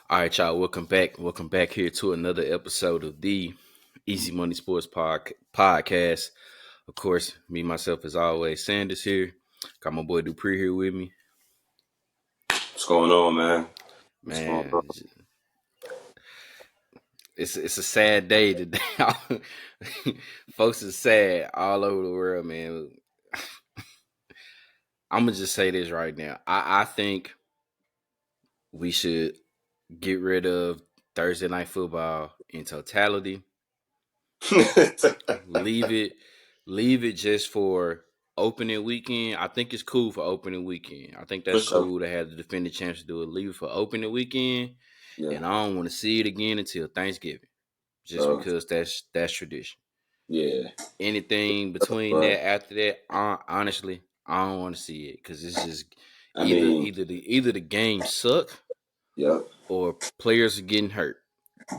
All right, y'all. Welcome back. Welcome back here to another episode of the Easy Money Sports Podcast. Of course, me myself as always, Sanders here. Got my boy Dupree here with me. What's going on, man? What's going Man, on? it's a sad day today. Folks is sad all over the world, man. I'm gonna just say this right now. I think we should get rid of Thursday night football in totality. Leave it leave it just for opening weekend. I think it's cool for opening weekend. I think For that's sure. cool to have the defending chance to do it. Leave it for opening weekend, Yeah. and I don't want to see it again until Thanksgiving, just Uh, because that's tradition. yeah. Anything between But that after that, honestly, I don't want to see it because it's just I mean, either the games suck yep. or players are getting hurt,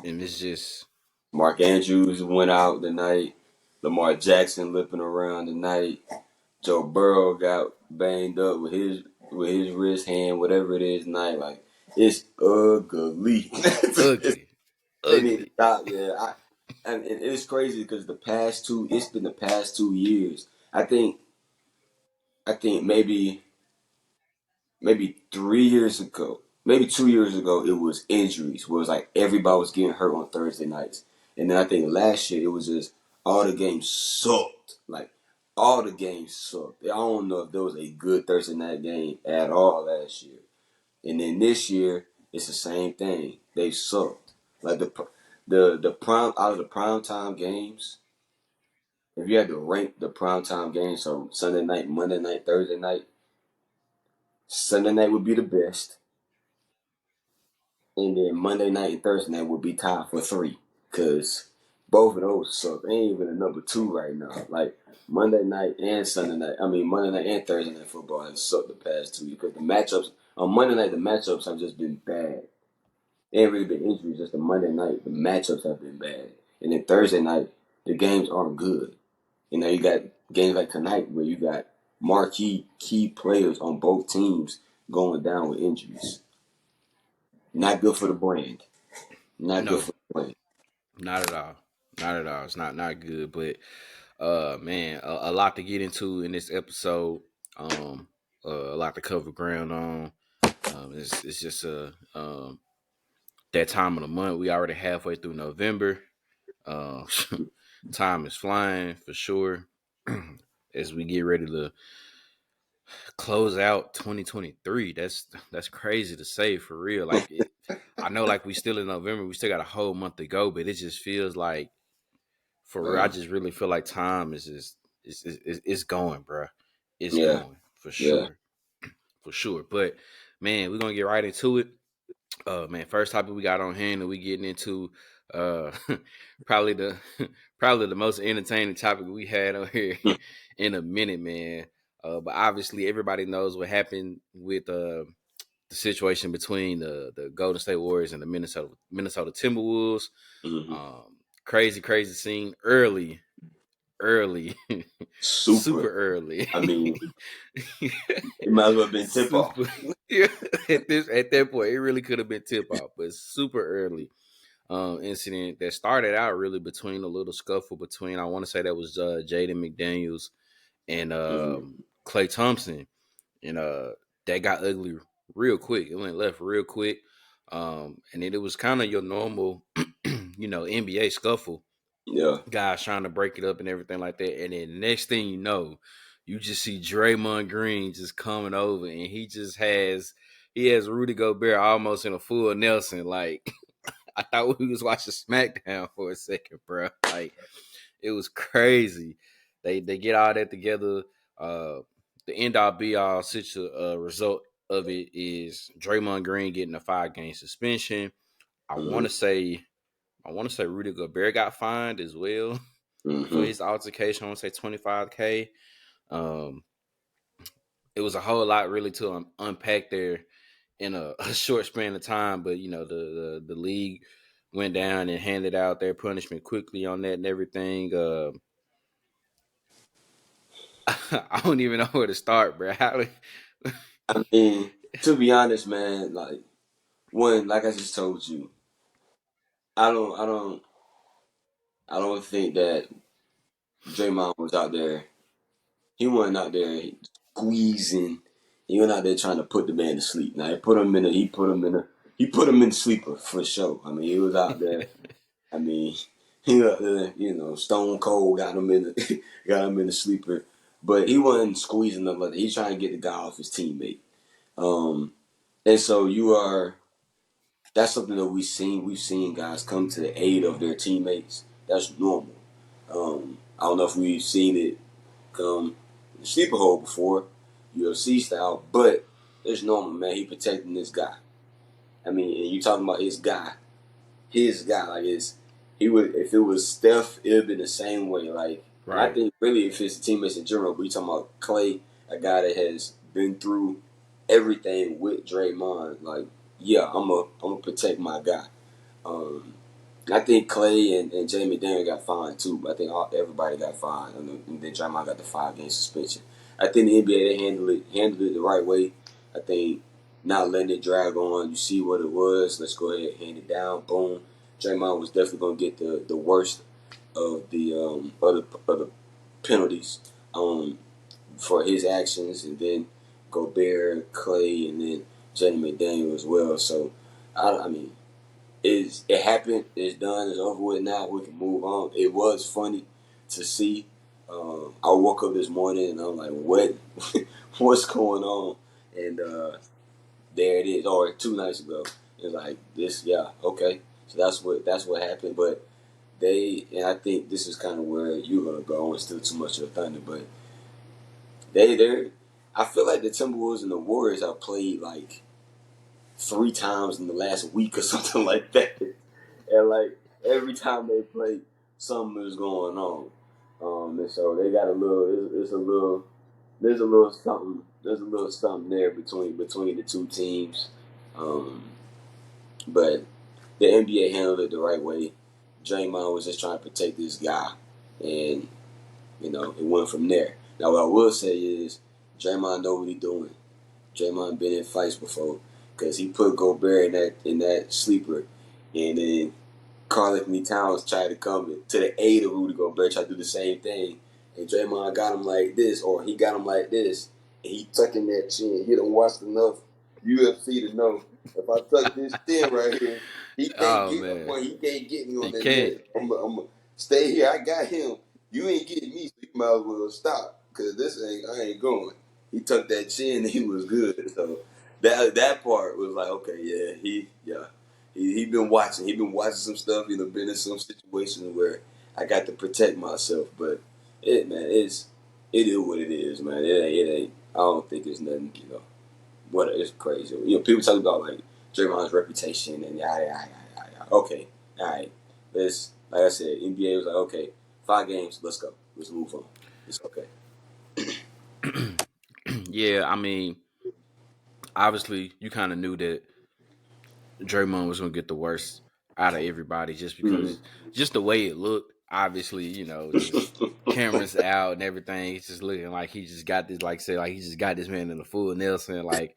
and it's just Mark Andrews went out tonight. Lamar Jackson limping around tonight. Joe Burrow got banged up with his wrist hand, whatever it is tonight. Like it's ugly. ugly, They need to ugly. stop. Yeah. And it's crazy because it's been the past 2 years. I think maybe 3 years ago, maybe 2 years ago, it was injuries where it was like everybody was getting hurt on Thursday nights. And then I think last year it was just all the games sucked. Like all the games sucked. I don't know if there was a good Thursday night game at all last year. And then this year it's the same thing. They sucked. Like the prime out of the prime time games. If you had to rank the prime time games, so Sunday night, Monday night, Thursday night, Sunday night would be the best. And then Monday night and Thursday night would be tied for three. Cause both of those suck. They ain't even a number two right now. Like Monday night and Sunday night. I mean Monday night and Thursday night football has sucked the past 2 years. Because the matchups on Monday night the matchups have just been bad. They ain't really been injuries, just the Monday night, the matchups have been bad. And then Thursday night, the games aren't good. You know, you got games like tonight where you got marquee key players on both teams going down with injuries. Not good for the brand. Not good No, for the brand. not at all. Not at all. It's not good. But man, a lot to get into in this episode. A lot to cover ground on. It's just that time of the month. We already halfway through November. Uh, time is flying for sure. As we get ready to close out 2023. That's crazy to say for real. Like I know, like we still in November. We still got a whole month to go, but it just feels like for real, I Uh, just really feel like time is just it's going, bro. It's yeah, going yeah. for sure. But man, we're gonna get right into it. Man, first topic we got on hand that we getting into, uh, probably the probably the most entertaining topic we had on here in a minute, man. But obviously, everybody knows what happened with the situation between the Golden State Warriors and the Minnesota Timberwolves. hmm Crazy scene early, Super. super early, I mean, it might as well have been tip off. super. Yeah, at that point, it really could have been tip off, but super early incident that started out really between a little scuffle between I want to say that was Jaden McDaniels and hmm Clay Thompson, and that got ugly real quick. It went left real quick, and then it was kind of your normal, NBA scuffle, Yeah. guys trying to break it up and everything like that. And then next thing you know, you just see Draymond Green just coming over, and he has Rudy Gobert almost in a full Nelson. Like I thought we was watching SmackDown for a second, bro. Like it was crazy. They get all that together. Uh, the end all be all result of it is Draymond Green getting a 5-game suspension. I want hmm to say Rudy Gobert got fined as well for hmm his altercation. I want to say 25K. Um, it was a whole lot really to unpack there in a short span of time, but the league went down and handed out their punishment quickly on that and everything. I don't even know where to start, bro. I mean, to be honest, man, like one, like I just told you, I don't, I don't, I don't think that Draymond was out there. He wasn't out there squeezing. He went out there trying to put the man to sleep. Now he put him in the sleeper for sure. I mean, he was out there. I mean, he was out there, stone cold got him in the got him in the sleeper, but he wasn't squeezing them like that. He's trying to get the guy off his teammate. Um, and so you are. That's something that we've seen. We've seen guys come to the aid of their teammates. That's normal. I don't know if we've seen it come in the sleeper hole before, UFC style, but it's normal, man. He protecting this guy. I mean, and you talking about his guy, like he would if it was Steph, it'd have been the same way. Like, and I Right. think really if it's the teammates in general, but you talking about Clay, a guy that has been through everything with Draymond, like, yeah, I'm gonna protect my guy. Um, I think Clay and Jamie Daniel got fined too. But I think everybody got fined, and then Draymond got the 5 game suspension. I think the NBA they handled it the right way. I think not letting it drag on. You see what it was. Let's go ahead and hand it down. Boom. Draymond was definitely gonna get the worst of the other penalties for his actions, and then Gobert, Clay, and then Jamie McDaniel as well. So I mean it happened. It's done. It's over with now. We can move on. It was funny to see. I woke up this morning and I'm like, what? What's going on? And there it is. Or 2 nights ago, it's like this. Yeah, okay. So that's what happened. But and I think this is kind of where you're gonna go. And still too much of the thunder, but they. I feel like the Timberwolves and the Warriors have played like 3 times in the last week or something like that. And like every time they play, something is going on. And so they got a little. It's a little. There's a little something. There's a little something there between the two teams. Um, but the NBA handled it the right way. Draymond was just trying to protect this guy, and it went from there. Now what I will say is, Draymond know what he's doing. Draymond been in fights before because he put Gobert in that sleeper, and then Karl Anthony Towns tried to come to the aid of Rudy Gobert, tried to do the same thing. And Draymond got him like this, or he got him like this, and he tucking that chin. He done watched enough UFC to know if I tuck this chin right here, he can't Oh get man, he can't get me on he that can't. neck. I'm gonna stay here. I got him. You ain't getting me, so you might as well stop because I ain't going. He tucked that chin, and he was good. So that part was like, okay, he been watching. He been watching some stuff. Been in some situations where I got to protect myself. But it is what it is, man. It ain't. I don't think it's nothing. What it's crazy. People talk about like Draymond's reputation and yada yada yada. Yada. Okay, all right. Let's like I said, NBA was like, okay, 5 games. Let's go. Let's move on. It's okay. Yeah, I mean, obviously, you kind of knew that Draymond was gonna get the worst out of everybody just Mm-hmm. because just the way it looked. Obviously, just cameras out and everything. He's just looking like he just got this, like say, like he just got this man in the full Nelson, like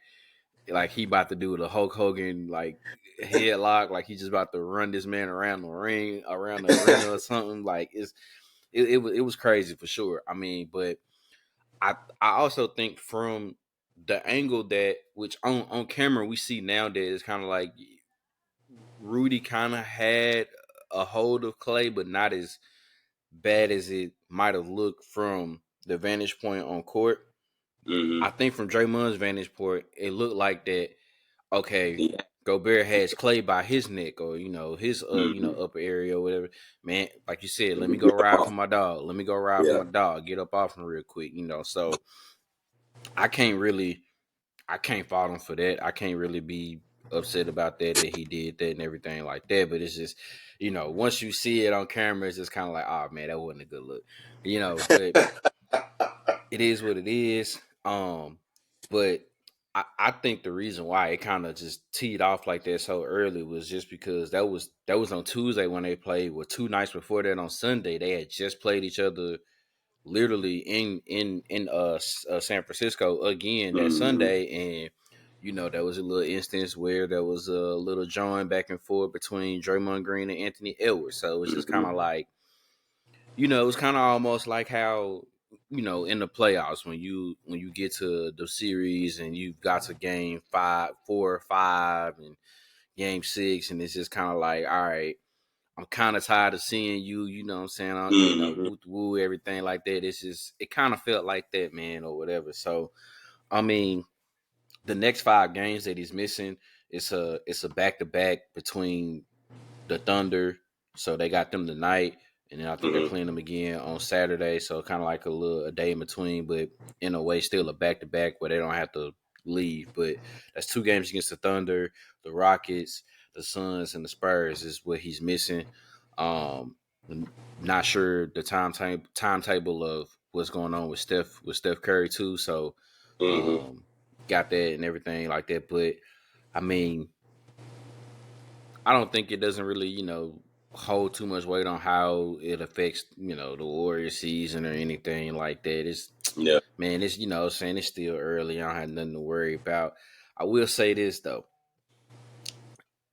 he about to do the Hulk Hogan like headlock, like he just about to run this man around the ring, around the arena or something. Like it was crazy for sure. I mean, but I also think from the angle that which on camera we see nowadays, it's kind of like Rudy kind of had a hold of Clay, but not as bad as it might have looked from the vantage point on court. I Mm-hmm. think from Draymond's vantage point, it looked like that. Okay, Yeah. Gobert has Clay by his neck, or his Mm-hmm. upper area, or whatever. Man, like you said, let me go Get ride for off. my dog. Let me go ride for Yeah. my dog. Get up off him real quick. So I can't really I can't fault him for that. I can't really be upset about that he did that and everything like that. But it's just, once you see it on camera, it's just kind of like, oh man, that wasn't a good look. But it is what it is. But I think the reason why it kind of just teed off like that so early was just because that was on Tuesday when they played. Well, 2 nights before that on Sunday, they had just played each other literally in San Francisco again that Mm-hmm. Sunday, and there was a little instance where there was a little drawing back and forth between Draymond Green and Anthony Edwards. So it was just kind of Mm-hmm. like, it was kind of almost like how, in the playoffs when you get to the series and you've got to game 4 or 5 and game 6, and it's just kind of like, all right, I'm kind of tired of seeing you, you know what I'm saying? Mm-hmm. Woo woo, everything like that. It kind of felt like that, man, or whatever. So, I mean, the next 5 games that he's missing, it's a back to back between the Thunder. So they got them tonight, and then I think they're Mm-hmm. playing them again on Saturday. So kind of like a day in between, but in a way still a back to back where they don't have to leave. But that's 2 games against the Thunder, the Rockets, the Suns, and the Spurs is what he's missing. Um, Not sure the timetable of what's going on with Steph Curry too. So Mm-hmm. um, got that and everything like that. But I mean, I don't think it doesn't really, hold too much weight on how it affects, the Warriors season or anything like that. It's Yeah. man, it's saying it's still early. I don't have nothing to worry about. I will say this though.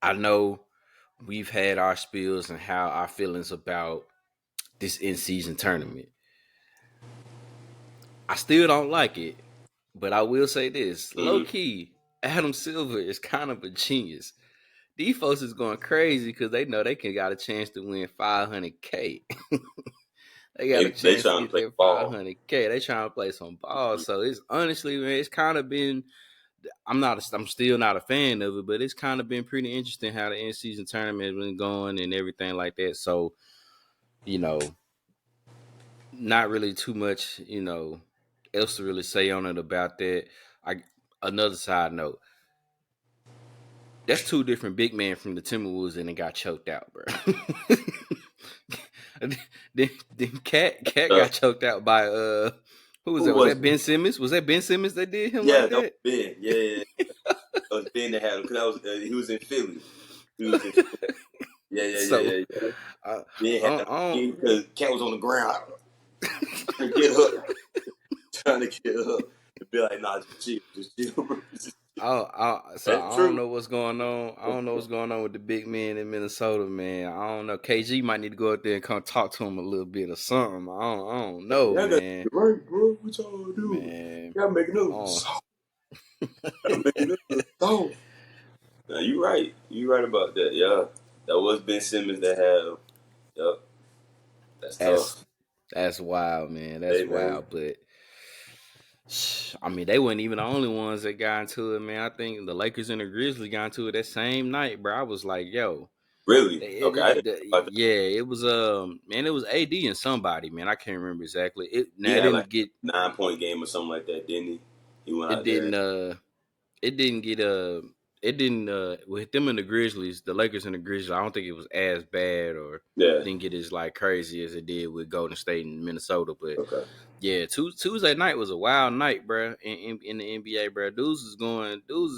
I know we've had our spills and how our feelings about this in season tournament. I still don't like it, but I will say this. Low Mm-hmm. key, Adam Silver is kind of a genius. These folks is going crazy because they know they can got a chance to win 500K. They got a They chance to trying to get play that ball. 500K. They trying to play some ball. So it's honestly, man, it's kind of been. I'm still not a fan of it, but it's kind of been pretty interesting how the end season tournament has been going and everything like that. So you know, not really too much, else to really say on it about that. I Another side note. That's 2 different big men from the Timberwolves and it got choked out, bro. then Cat Uh, got choked out by who was who that? Was was that it? Ben Simmons? Was that Ben Simmons that did him Yeah, like that was that? Ben. Yeah, yeah, yeah. That was Ben that had him because he was in Philly. He was in Yeah, yeah, yeah, So yeah, yeah. I, Ben I, had I because Cat was on the ground trying to get her, trying to get her to be like, nah, just chill, bro. so That's I don't true. know what's going on. I don't know what's going on with the big men in Minnesota, man. I don't know. KG might need to go out there and come talk to him a little bit or something. I don't know, Y'all got man. it right, bro. What y'all doing? Man, Y'all making us oh, soft. Y'all making us soft. Nah, you right. You right about that. Yeah, that was Ben Simmons that had. Yep, that's that's tough. that's wild, man. Hey, That's man. wild. But I mean, they weren't even the only ones that got into it, man. I think the Lakers and the Grizzlies got into it that same night, bro. I was like, yo, Really? Okay, I didn't know about that. yeah, it was man, it was AD and somebody, man. I can't remember exactly. He Now it had like didn't get a 9 point game or something like that, didn't he? He went it out there. didn't it didn't get it didn't with them and the Grizzlies, the Lakers and the Grizzlies. I don't think it was as bad or Yeah. didn't get as like crazy as it did with Golden State and Minnesota. But Okay. yeah, Tuesday night was a wild night, bro. In the NBA, bro, dudes is Yeah.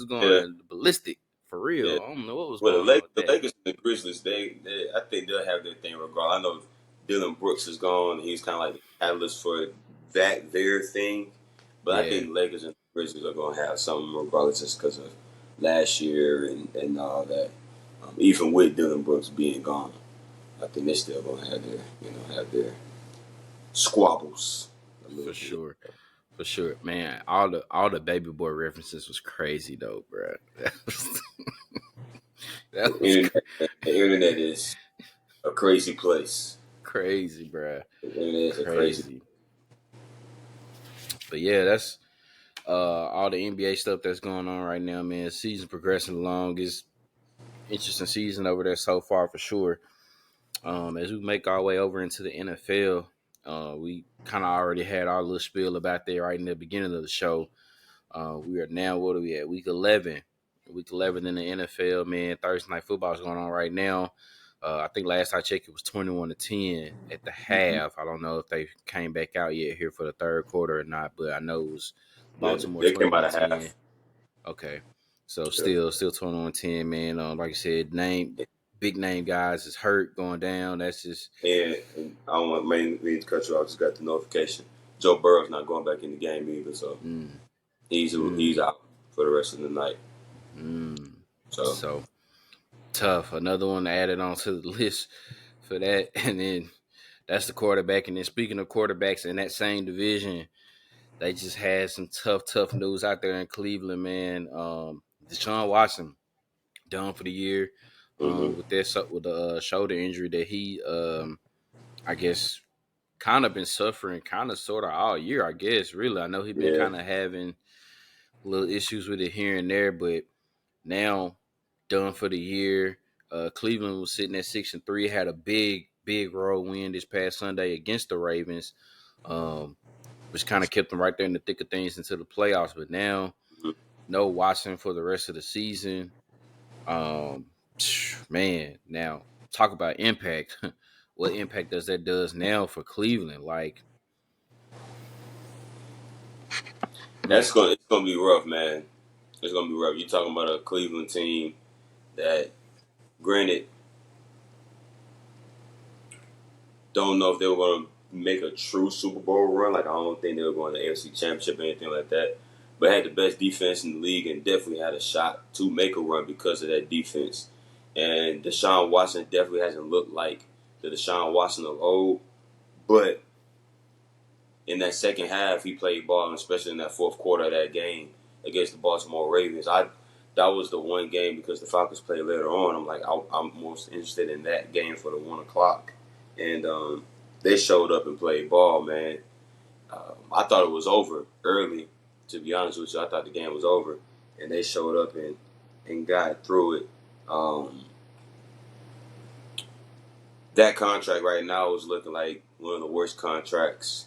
going ballistic for Yeah. real. I don't know what was Well, going on with The that. Lakers and the Grizzlies, I think they'll have their thing regardless. I know Dylan Brooks is gone. He's kind of like the catalyst for their thing. But I Yeah, think the Lakers and the Grizzlies are going to have something regardless just because of last year and all that. Even with Dylan Brooks being gone, I think they're still going to have their squabbles a for little bit. sure. For sure, man. All the baby boy references was crazy though, bro. The That was internet, the internet is a crazy place. crazy, bro. The internet is a crazy. Crazy. But yeah, that's all the NBA stuff that's going on right now, man. Season progressing along. It's interesting season over there so far for sure. As we make our way over into the NFL, we kind of already had our little spiel about that right in the beginning of the show. We are now, what are we at? Week 11. Week 11 in the NFL, man. Thursday night football is going on right now. I think last I checked, it was 21-10 at the half. I don't know if they came back out yet here for the third quarter or not, but I know it was Yeah, Baltimore they came out of 21-10. half. Okay. So Yeah. still 21-10, man. Like I said, big name guys is hurt going down. That's just And I don't want mainly to cut you off. Just got the notification. Joe Burrow's not going back in the game either, so mm, he's mm. out for the rest of the night. Mm. So So tough. Another one added on to the list for that. And then that's the quarterback. And then speaking of quarterbacks in that same division, they just had some tough news out there in Cleveland, man. Deshaun Watson done for the year hmm with the shoulder injury that he I guess kind of been suffering kind of sort of all year, I guess. Really, I know he's been yeah, kind of having little issues with it here and there, but now done for the year. Cleveland was sitting at 6-3, had a big road win this past Sunday against the Ravens, um, which kind of kept them right there in the thick of things into the playoffs. But now, mhm. no Watson for the rest of the season. Um, man, now talk about impact. What impact does now for Cleveland? Like, That's man, gonna it's gonna be rough, man. It's gonna be rough. You're talking about a Cleveland team that, granted, don't know if they were going to make a true Super Bowl run. Like, I don't think they were going to the AFC Championship or anything like that. But had the best defense in the league and definitely had a shot to make a run because of that defense. And Deshaun Watson definitely hasn't looked like the Deshaun Watson of old. But in that second half, he played ball, and especially in that fourth quarter of that game against the Baltimore Ravens. That was the one game because the Falcons played later on. I'm like, I'm most interested in that game for the 1 o'clock, and they showed up and played ball, man. I thought it was over early. To be honest with you, I thought the game was over, and they showed up and got through it. Um, that contract right now is looking like one of the worst contracts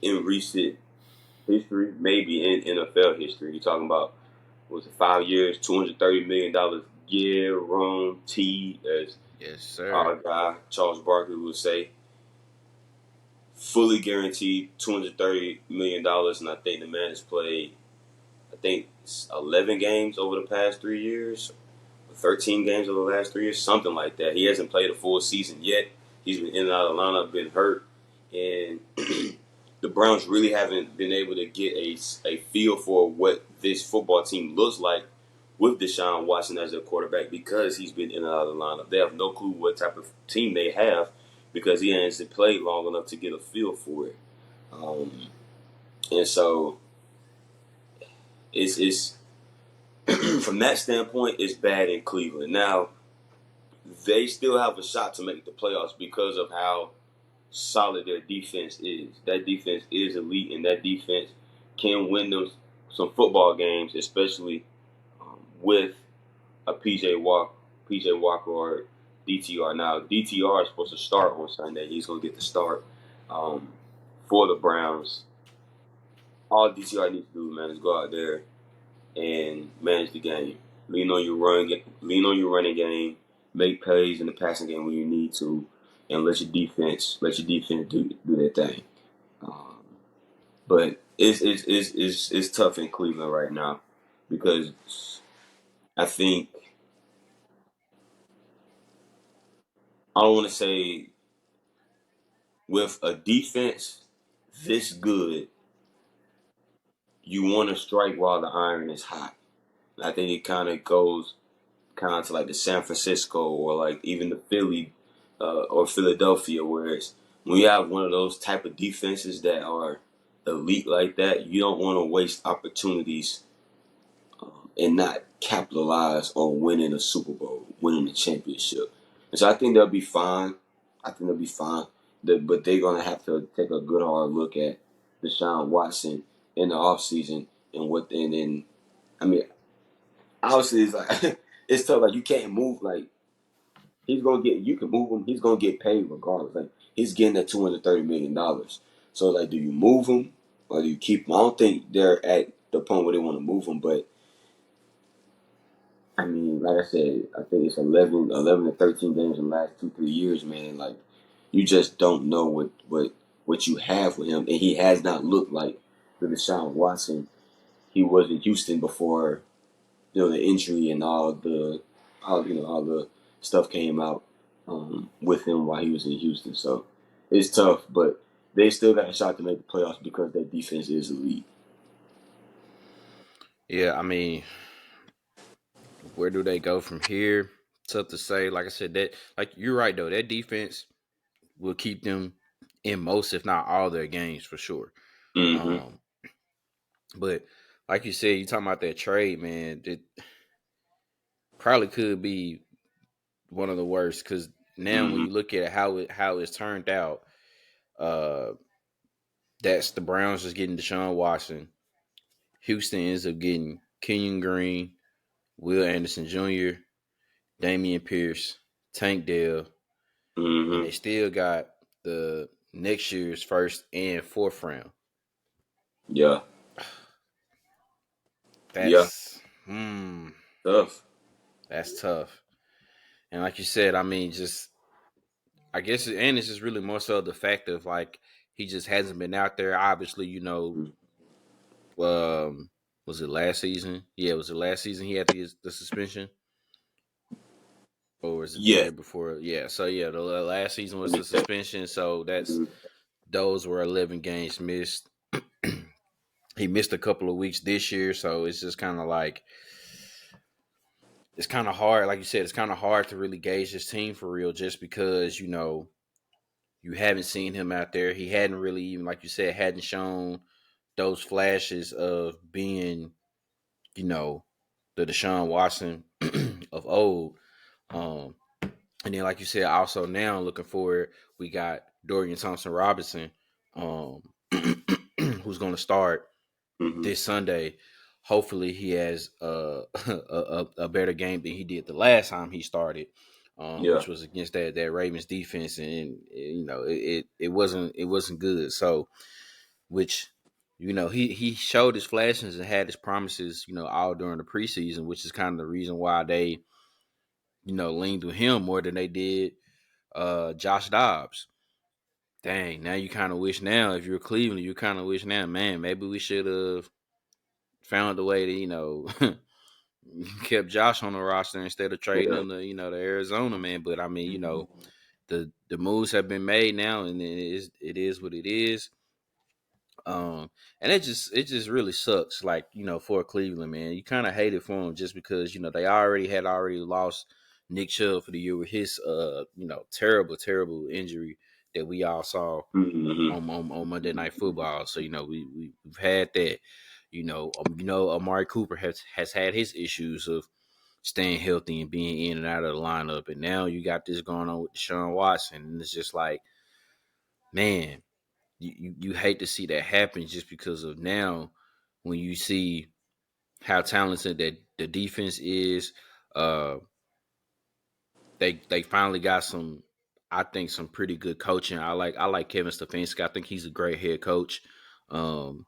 in recent history, maybe in NFL history. You're talking about, what was it, 5 years, $230 million guaranteed, as yes, our sir. guy Charles Barkley would say. Fully guaranteed $230 million, and I think the man has played, I think, 11 games over the past 3 years, 13 games over the last 3 years, something like that. He hasn't played a full season yet. He's been in and out of the lineup, been hurt, and the Browns really haven't been able to get a feel for what this football team looks like with Deshaun Watson as their quarterback because he's been in and out of the lineup. They have no clue what type of team they have because he hasn't played long enough to get a feel for it. Um, and so it's from that standpoint, it's bad in Cleveland. Now, they still have a shot to make the playoffs because of how solid their defense is. That defense is elite, and that defense can win them some football games, especially with a PJ Walker or DTR. Now, DTR is supposed to start on Sunday. He's going to get the start um, for the Browns. All DTR needs to do, man, is go out there and manage the game. Lean on your running game, make plays in the passing game when you need to, and let your defense do their thing. Um, but it's tough in Cleveland right now because I think I don't want to say with a defense this good, you want to strike while the iron is hot. I think it kind of to like the San Francisco or like even the Philly or Philadelphia, whereas when you have one of those type of defenses that are elite like that, you don't want to waste opportunities and not capitalize on winning a Super Bowl, winning the championship. And so I think they'll be fine. I think they'll be fine. But they're gonna have to take a good hard look at Deshaun Watson in the offseason and what and then I mean obviously it's like it's tough, like you can't move like you can move him, he's gonna get paid regardless. Like he's getting that $230 million. So like do you move him or do you keep him? I don't think they're at the point where they want to move him, but I mean, like I said, I think it's 11 to 13 games in the last 2, 3 years, man. Like, you just don't know what you have with him, and he has not looked like the Deshaun Watson he was in Houston before, the injury and all the stuff came out with him while he was in Houston. So it's tough, but they still got a shot to make the playoffs because their defense is elite. Yeah, I mean, where do they go from here? Tough to say. Like I said, that like you're right though. That defense will keep them in most, if not all, their games for sure. Mm-hmm. Um, but like you said, you talking about that trade, man. It probably could be one of the worst because now when Mm-hmm. you look at how it's turned out, uh, that's the Browns just getting Deshaun Watson. Houston ends up getting Kenyon Green, Will Anderson Jr., Damian Pierce, Tank Dell, and Mm-hmm. they still got the next year's first and fourth round. Yeah. Yeah. That's Tough. that's tough. And like you said, I mean, just I guess, and it's just really more so the fact of like he just hasn't been out there. Obviously, um, was it last season? Yeah, was it last season he had the suspension, or was it the Yeah. year before? Yeah, so yeah, the last season I was mean, the suspension. So that's mm-hmm. those were 11 games missed. He missed a couple of weeks this year, so it's just kind of like it's kind of hard. Like you said, it's kind of hard to really gauge his team for real, just because you haven't seen him out there. He hadn't really even, like you said, hadn't shown those flashes of being, you know, the Deshaun Watson of old. Um, and then, like you said, also now looking forward, we got Dorian Thompson Robinson, um, who's going to start Mm-hmm. this Sunday. Hopefully, he has a better game than he did the last time he started, Yeah. which was against that Ravens defense, and it wasn't good. So, which he showed his flashes and had his promises, all during the preseason, which is kind of the reason why they leaned with him more than they did Josh Dobbs. Dang, now you kind of wish now if you're Cleveland, you kind of wish now, man, maybe we should have found a way to kept Josh on the roster instead of trading Yeah. him to to Arizona, man. But I mean, the moves have been made now, and it is what it is. And it just really sucks, like for Cleveland, man. You kind of hate it for them just because they already lost Nick Chubb for the year with his terrible injury that we all saw Mm-hmm. on Monday Night Football. So we've had that. Amari Cooper has had his issues of staying healthy and being in and out of the lineup, and now you got this going on with Deshaun Watson, and it's just like, man, you hate to see that happen just because of now when you see how talented that the defense is. Uh, they finally got some, I think, some pretty good coaching. I like Kevin Stefanski. I think he's a great head coach. Um,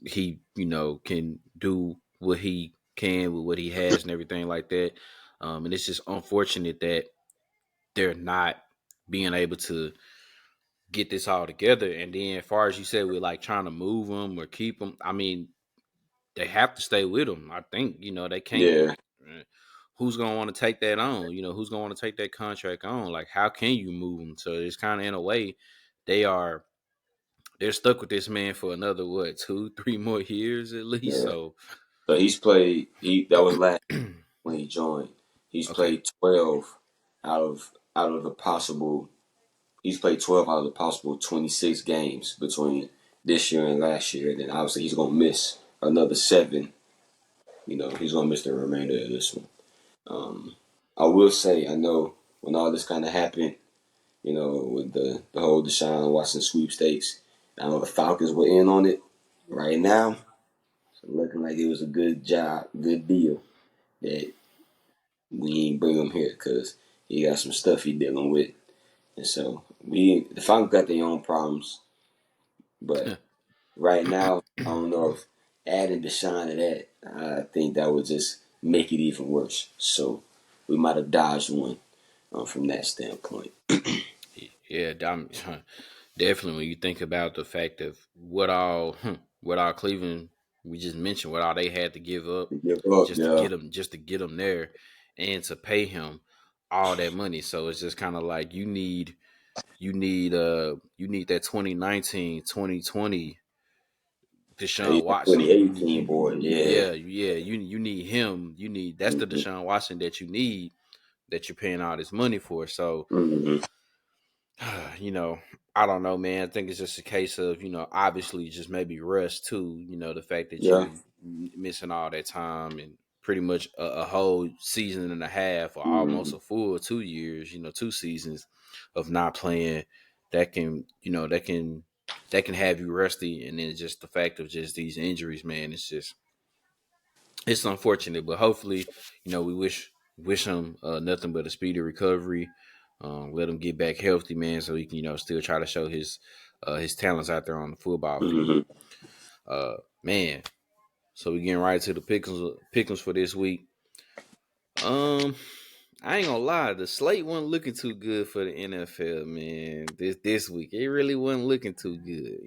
he can do what he can with what he has and everything like that. And it's just unfortunate that they're not being able to get this all together. And then, as far as you said, we're like trying to move them or keep them. I mean, they have to stay with them. I think they can't. Yeah. uh, Who's gonna want to take that on? Who's gonna want to take that contract on? Like, how can you move them? So it's kind of in a way they're stuck with this man for another what 2, 3 more years at least. Yeah. So So he's played. He that was last when he joined. He's okay, played 12 out of the possible. He's played 12 out of the possible 26 games between this year and last year. And then obviously he's gonna miss another 7. He's gonna miss the remainder of this one. Um, I will say, I know when all this kind of happened, with the whole Deshaun Watson sweepstakes, I know the Falcons were in on it. Right now, it's looking like it was a good job, good deal that we ain't bring him here because he got some stuff he dealing with, and so the Falcons got their own problems. But right now, I don't know if adding Deshaun to that, I think that would just make it even worse. So we might have dodged one from that standpoint. yeah, definitely. When you think about the fact of what all Cleveland we just mentioned, what all they had to give up To give up, just to yeah, get him there, and to pay him all that money. So it's just kind of like you need that 2019, 2020 Yeah, he's Deshaun the Watson. 2018 boy. Yeah. You need him. You need that's the Mm-hmm. Deshaun Watson that you need that you're paying all this money for. So Mm-hmm. you know, I don't know, man. I think it's just a case of, obviously just maybe rest too. The fact that Yeah. you missing all that time and pretty much a whole season and a half or almost Mm-hmm. a full 2 years, 2 seasons of not playing, that can, that can have you rusty. And then just the fact of just these injuries, man, it's unfortunate, but hopefully, we wish him nothing but a speedy recovery. Let him get back healthy, man, so he can still try to show his talents out there on the football field. Mm-hmm. Man, so we getting right to the pickums for this week. Um, I ain't gonna lie, the slate wasn't looking too good for the NFL, man. This week, it really wasn't looking too good.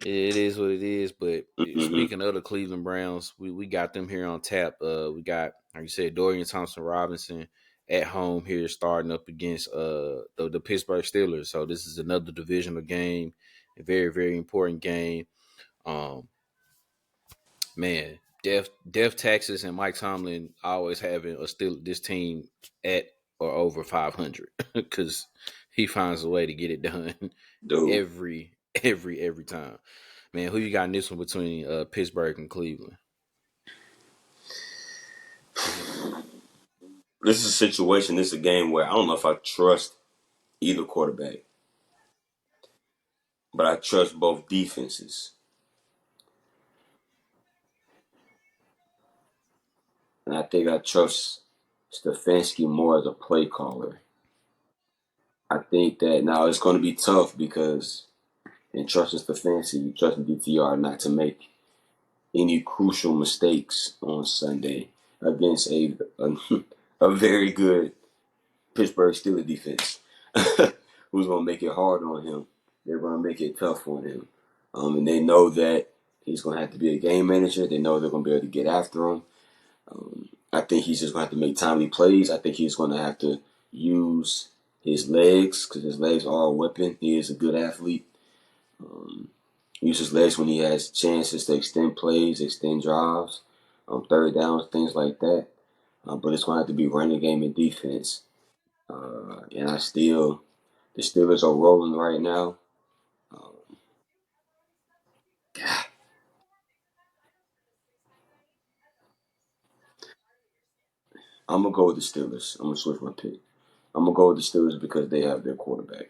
It is what it is. But Mm-hmm. speaking of the Cleveland Browns, we got them here on tap. We got, like you said, Dorian Thompson Robinson at home here starting up against the Pittsburgh Steelers. So this is another divisional game, a very, very important game. Um, Man, Death Taxes and Mike Tomlin always having this team at or over 500 because he finds a way to get it done Dude, every time. Man, who you got in this one between Pittsburgh and Cleveland? this is a situation. This is a game where I don't know if I trust either quarterback, but I trust both defenses, and I think I trust Stefanski more as a play caller. I think that now it's going to be tough because in trusting Stefanski, you trust DTR not to make any crucial mistakes on Sunday against a very good Pittsburgh Steelers defense, who's going to make it hard on him. They're going to make it tough on him, and they know that he's going to have to be a game manager. They know they're going to be able to get after him. I think he's just going to have to make timely plays. I think he's going to have to use his legs because his legs are a weapon. He is a good athlete. Use his legs when he has chances to extend plays, extend drives, third downs, things like that. But it's going to have to be running game and defense. And the Steelers are rolling right now. I'm gonna go with the Steelers. I'm gonna switch my pick. I'm gonna go with the Steelers because they have their quarterback.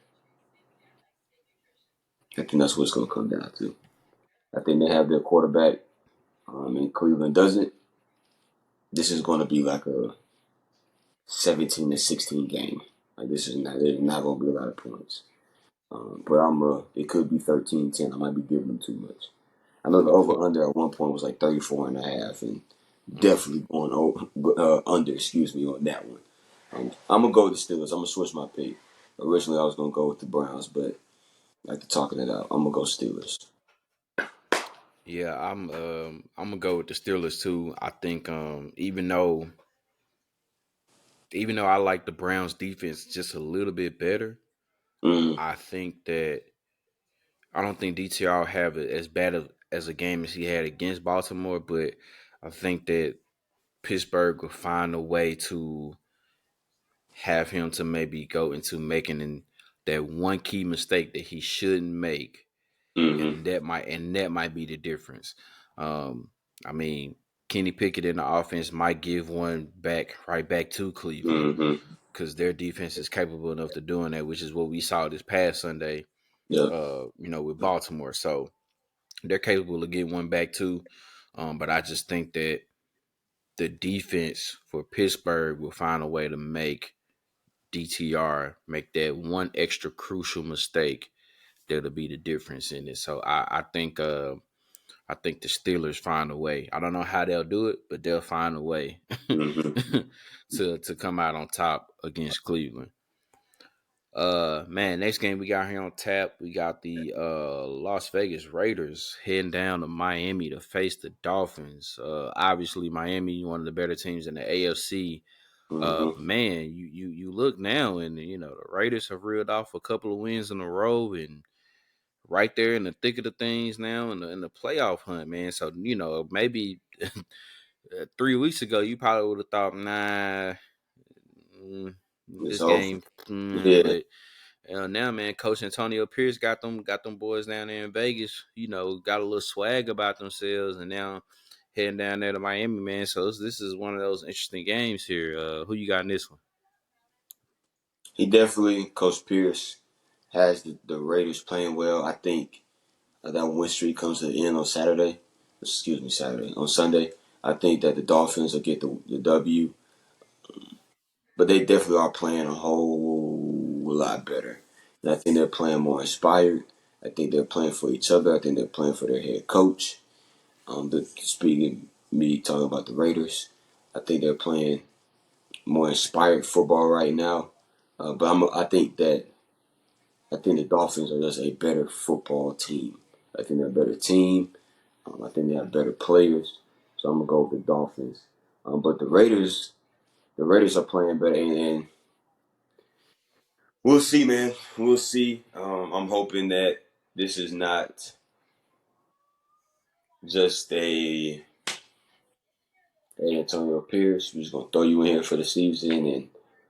I think that's what it's gonna come down to. I think they have their quarterback. And Cleveland doesn't. This is gonna be like a 17-16 game. Like this is not. There's not gonna be a lot of points. But it could be 13-10. I might be giving them too much. I know the over under at one point was like 34 and a half, and Mm. definitely going under, excuse me, on that one. I'm going to go with the Steelers. I'm going to switch my pick. Originally, I was going to go with the Browns, but after talking it out, I'm going to go Steelers. Yeah, I'm gonna go with the Steelers too. I think even though I like the Browns defense just a little bit better, Mm, I think that I don't think DTR will have it as bad as a game as he had against Baltimore, but I think that Pittsburgh will find a way to have him to maybe go into making that one key mistake that he shouldn't make, mm-hmm, and that might be the difference. Um, I mean, Kenny Pickett in the offense might give one back right back to Cleveland mm-hmm. because their defense is capable enough to doing that, which is what we saw this past Sunday. Yeah. With Baltimore, so they're capable of getting one back too. But I just think that the defense for Pittsburgh will find a way to make DTR make that one extra crucial mistake that'll be the difference in it. So I think the Steelers find a way. I don't know how they'll do it, but they'll find a way Mm-hmm, to come out on top against Cleveland. Man, next game we got here on tap, we got the Las Vegas Raiders heading down to Miami to face the Dolphins. Obviously Miami, one of the better teams in the AFC. mm-hmm. But man, you look now and the Raiders have reeled off a couple of wins in a row and right there in the thick of the things now in the playoff hunt, man. So maybe 3 weeks ago you probably would have thought, nah, mm, It's this over. game, Yeah, but now, man, Coach Antonio Pierce got them boys down there in Vegas. Got a little swag about themselves, and now heading down there to Miami, man. So this is one of those interesting games here. Who you got in this one? he definitely, Coach Pierce, has the Raiders playing well. I think that win streak comes to the end on Saturday. Excuse me, Saturday. On Sunday, I think that the Dolphins will get the W, but they definitely are playing a whole lot better. And I think they're playing more inspired. I think they're playing for each other. I think they're playing for their head coach. Speaking me talking about the Raiders, I think they're playing more inspired football right now. I think the Dolphins are just a better football team. I think they're a better team. I think they have better players. So I'm gonna go with the Dolphins. But the Raiders are playing better, and we'll see, man. We'll see. I'm hoping that this is not just a hey Antonio Pierce. We're just gonna throw you in here for the season and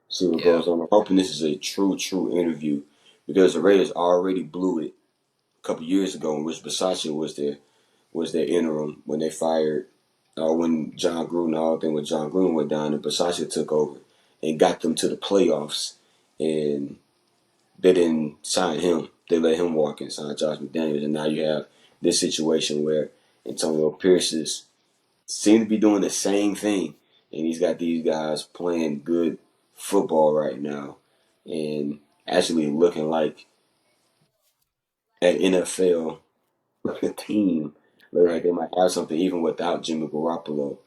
see what Yeah, goes on. I'm hoping this is a true interview because the Raiders already blew it a couple years ago in which Versace was their interim when they fired when John Gruden, all thing with John Gruden went down and Versace took over and got them to the playoffs, and they didn't sign him. They let him walk and sign Josh McDaniels, and now you have this situation where Antonio Pierce seem to be doing the same thing, and he's got these guys playing good football right now, and actually looking like an NFL team. Look like right. they might have something even without Jimmy Garoppolo.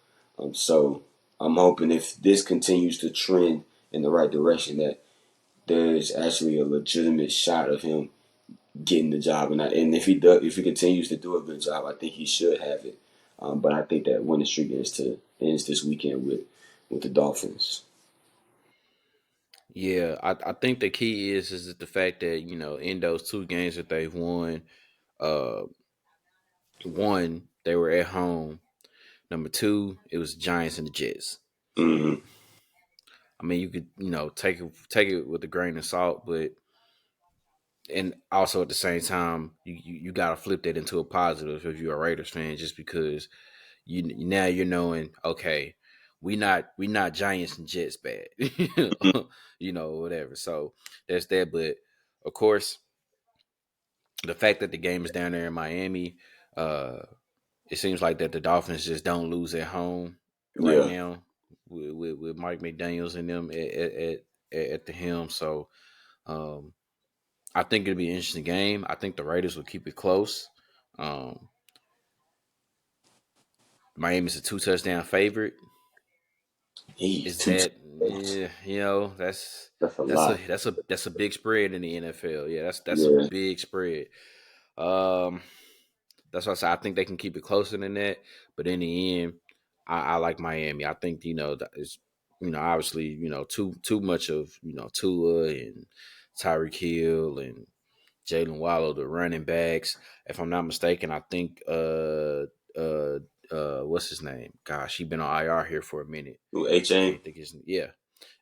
So I'm hoping if this continues to trend in the right direction, that there's actually a legitimate shot of him getting the job. And if he continues to do a good job, I think he should have it. But I think that winning streak ends this weekend with the Dolphins. Yeah, I think the key is the fact that in those two games that they've won, uh, one they were at home. Number two, it was Giants and the Jets. Mm-hmm. I mean, you could take it with a grain of salt, but and also at the same time, you got to flip that into a positive if you're a Raiders fan, just because now you're knowing, okay, we not Giants and Jets bad, whatever. So that's that. But of course, the fact that the game is down there in Miami, uh, it seems like that the Dolphins just don't lose at home right Yeah, now with Mike McDaniels and them at the helm. So um, I think it'll be an interesting game. I think the Raiders will keep it close. Um, Miami's a 2 touchdown favorite. he's Is two. that yeah? That's That's a that's a lot. that's a that's a big spread in the NFL. Yeah, that's a Yeah, big spread. Um, that's why I say I think they can keep it closer than that. But in the end, I like Miami. I think that is obviously too much of Tua and Tyreek Hill and Jalen Waddle, the running backs. If I'm not mistaken, I think uh what's his name? Gosh, he been on IR here for a minute. A I chain. can't think his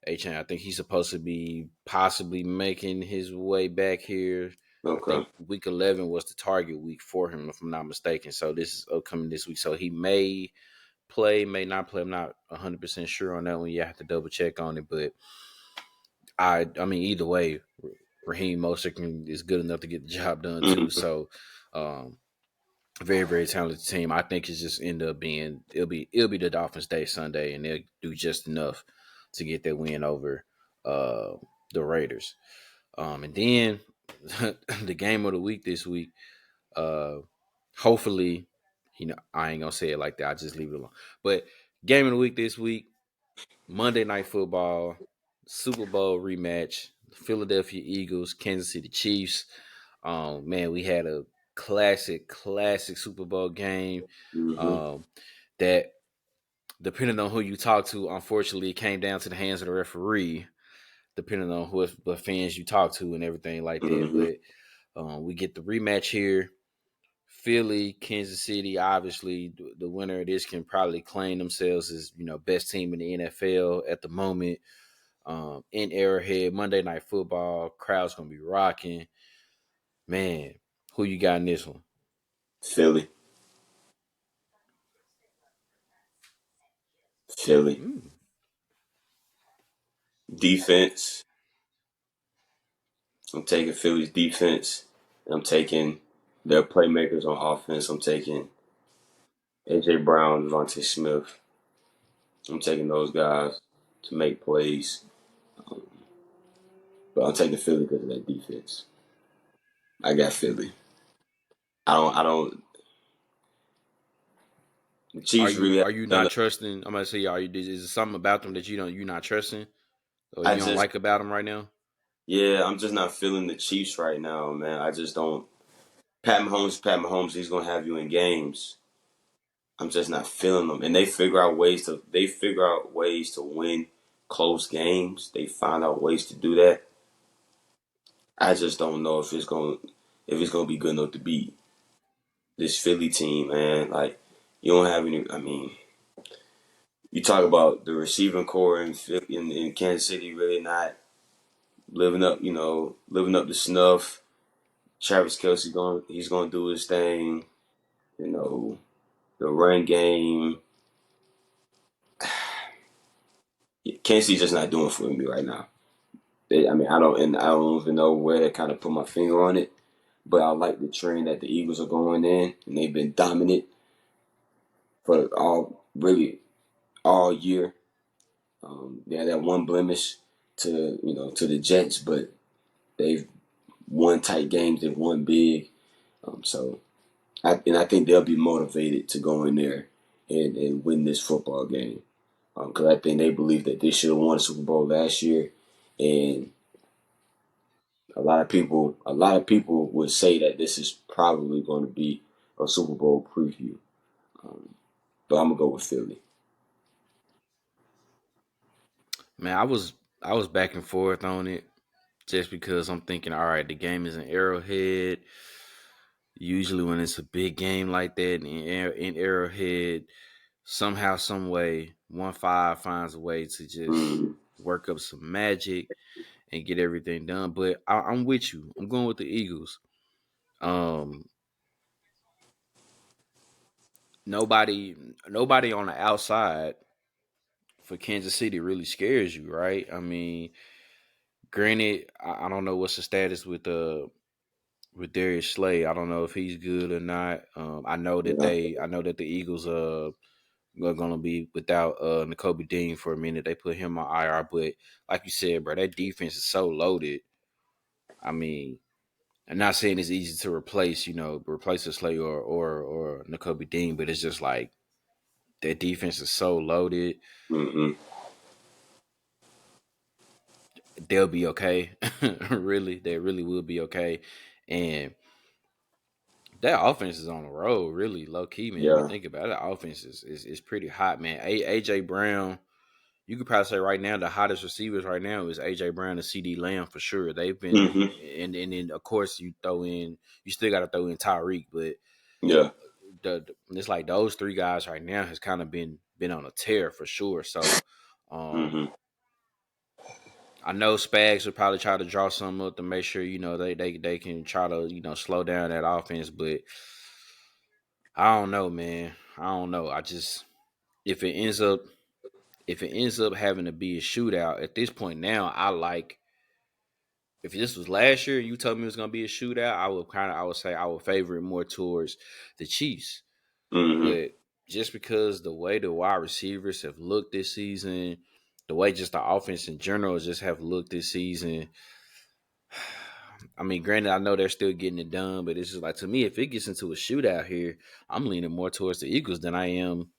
H. I think he's supposed to be possibly making his way back here. I Okay. think week 11 was the target week for him, if I'm not mistaken. So this is upcoming this week. So he may play, may not play. I'm not 100% sure on that one. You have to double check on it. But I mean, either way, Raheem Mostert is good enough to get the job done too. Mm-hmm. So um, very, very talented team. I think it's just end up being it'll be the Dolphins' day Sunday, and they'll do just enough to get that win over uh, the Raiders. And then the game of the week this week. Uh, hopefully, I ain't gonna say it like that. I just leave it alone. But game of the week this week, Monday Night Football, Super Bowl rematch, Philadelphia Eagles, Kansas City Chiefs. Man, we had a classic Super Bowl game. Mm-hmm. Um, that depending on who you talk to, unfortunately, it came down to the hands of the referee, depending on what fans you talk to and everything like that. Mm-hmm. But We get the rematch here. Philly, Kansas City. Obviously, the winner of this can probably claim themselves as best team in the NFL at the moment. In Arrowhead, Monday Night Football, crowd's gonna be rocking. Man, who you got in this one? Philly. Philly. Mm. Defense. I'm taking Philly's defense. I'm taking their playmakers on offense. I'm taking AJ Brown, Devontae Smith. I'm taking those guys to make plays. But I'm taking Philly because of that defense. I got Philly. I don't. The Are Chiefs you really are haven't you done not it. trusting? I'm gonna say, are you? Is there something about them that you're not trusting or I you don't just, like about them right now? yeah, I'm just not feeling the Chiefs right now, man. I just don't. Pat Mahomes, he's gonna have you in games. I'm just not feeling them, and they figure out ways to win close games. They find out ways to do that. I just don't know if it's gonna be good enough to beat this Philly team, man. Like you don't have any. I mean, you talk about the receiving core in Kansas City really not living up to snuff. Travis Kelsey he's gonna do his thing. You know, the run game. Kansas City's just not doing for me right now. I mean, I don't even know where to kind of put my finger on it. But I like the trend that the Eagles are going in, and they've been dominant for all year. They had that one blemish to the Jets, but they've won tight games. They've won big. So I think they'll be motivated to go in there and win this football game because I think they believe that they should have won a Super Bowl last year, and a lot of people would say that this is probably going to be a Super Bowl preview. Um, but I'm gonna go with Philly. Man, I was back and forth on it just because I'm thinking, all right, the game is an Arrowhead. Usually, when it's a big game like that in Arrowhead, somehow, some way, 1-5 finds a way to just Mm, work up some magic and get everything done. But I'm with you. I'm going with the Eagles. Um, nobody, nobody on the outside for Kansas City really scares you, right? I mean, granted, I don't know what's the status with Darius Slay. I don't know if he's good or not. yeah. I know that the Eagles are gonna be without N'Kobe Dean for a minute. They put him on IR, but like you said, bro, that defense is so loaded. I mean, I'm not saying it's easy to replace a Slay or N'Kobe Dean, but it's just like that defense is so loaded. Mm-mm. They'll be okay. Really, they really will be okay. And that offense is on the road, really low key, man. If you Yeah. think about it, that offense is pretty hot, man. AJ Brown, you could probably say right now the hottest receivers right now is AJ Brown and CD Lamb for sure. They've been, Mm-hmm. and then of course you still got to throw in Tyreek, but Yeah. it's like those three guys right now has kind of been on a tear for sure. So, um, Mm-hmm. I know Spags would probably try to draw something up to make sure they can try to slow down that offense, but I don't know, man. I don't know. I just if it ends up if it ends up having to be a shootout at this point now, I like if this was last year, you told me it was gonna be a shootout, I would say I would favor it more towards the Chiefs. Mm-hmm. But just because the way the wide receivers have looked this season, the way just the offense in general just have looked this season, I mean, granted, I know they're still getting it done, but it's just like to me, if it gets into a shootout here, I'm leaning more towards the Eagles than I am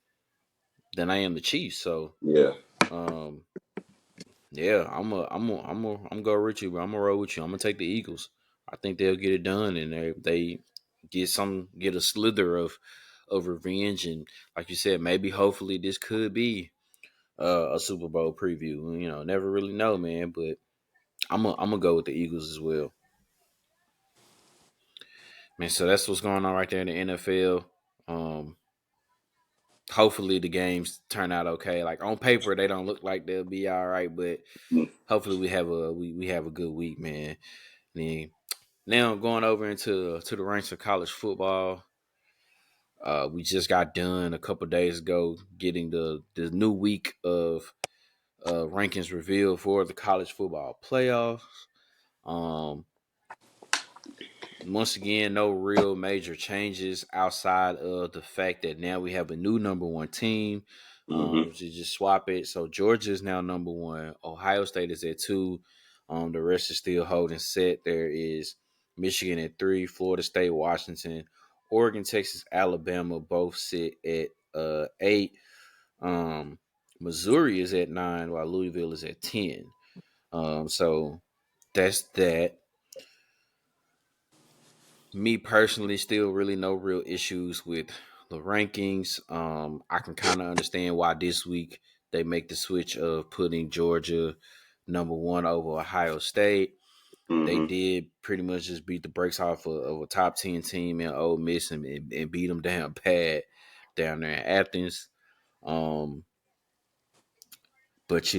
the Chiefs. So, Yeah. um, yeah, I'm go with you, bro. I'm gonna roll with you. I'm gonna take the Eagles. I think they'll get it done, and they get a slither of revenge, and like you said, maybe hopefully this could be a Super Bowl preview. Never really know, man. But I'm gonna go with the Eagles as well. Man, so that's what's going on right there in the NFL. Um, Hopefully the games turn out okay. Like on paper, they don't look like they'll be all right, but Mm. hopefully we have a good week, man. Then now going over into to the ranks of college football. We just got done a couple days ago getting the new week of rankings revealed for the college football playoffs. Um, Once again, no real major changes outside of the fact that now we have a new number one team. Mm-hmm. To just swap it. So Georgia is now number one. Ohio State is at two. The rest is still holding set. There is Michigan at three, Florida State, Washington, Oregon, Texas, Alabama both sit at eight. Um, Missouri is at nine, while Louisville is at 10. So that's that. Me personally, still really no real issues with the rankings. I can kind of understand why this week they make the switch of putting Georgia number one over Ohio State. They Mm-hmm. did pretty much just beat the brakes off of a top 10 team in Ole Miss and beat them down bad down there in Athens. Um, but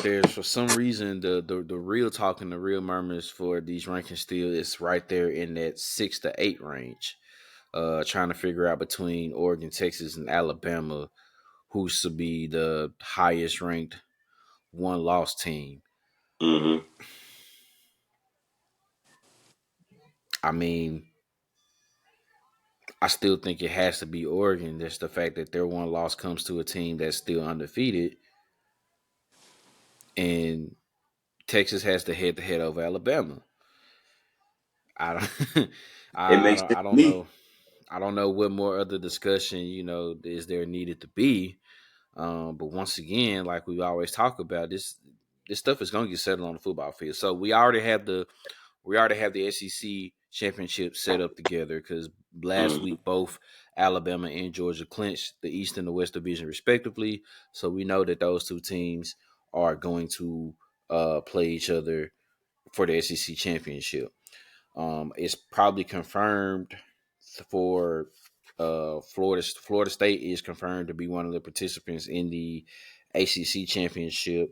there's for some reason the real talk and the real murmurs for these rankings still is right there in that 6 to 8 range. Trying to figure out between Oregon, Texas, and Alabama who should be the highest ranked one loss team. Mm-hmm. I mean, I still think it has to be Oregon. Just the fact that their one loss comes to a team that's still undefeated, and Texas has the head to head over Alabama. I don't, It makes sense I to don't me. know. I don't know what more other discussion is there needed to be. But once again, like we always talk about, this stuff is going to get settled on the football field. So we already have the SEC championship set up together because last Mm-hmm. week both Alabama and Georgia clinched the East and the West division respectively. So we know that those two teams are going to play each other for the SEC championship. It's probably confirmed for Florida State is confirmed to be one of the participants in the ACC championship.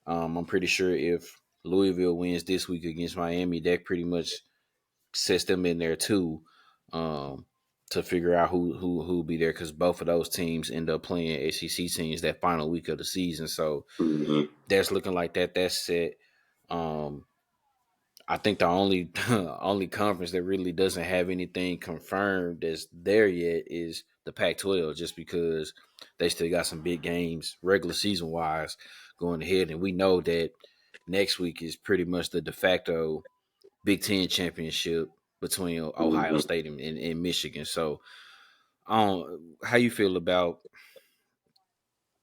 I'm pretty sure if Louisville wins this week against Miami, that pretty much sets them in there too. Um, to figure out who'll be there because both of those teams end up playing ACC teams that final week of the season. So Mm-hmm. that's looking like that's set. Um, I think the only only conference that really doesn't have anything confirmed that's there yet is the Pac-12, just because they still got some big games regular season wise going ahead, and we know that next week is pretty much the de facto Big Ten championship between Ohio Mm-hmm. State and Michigan. So, how you feel about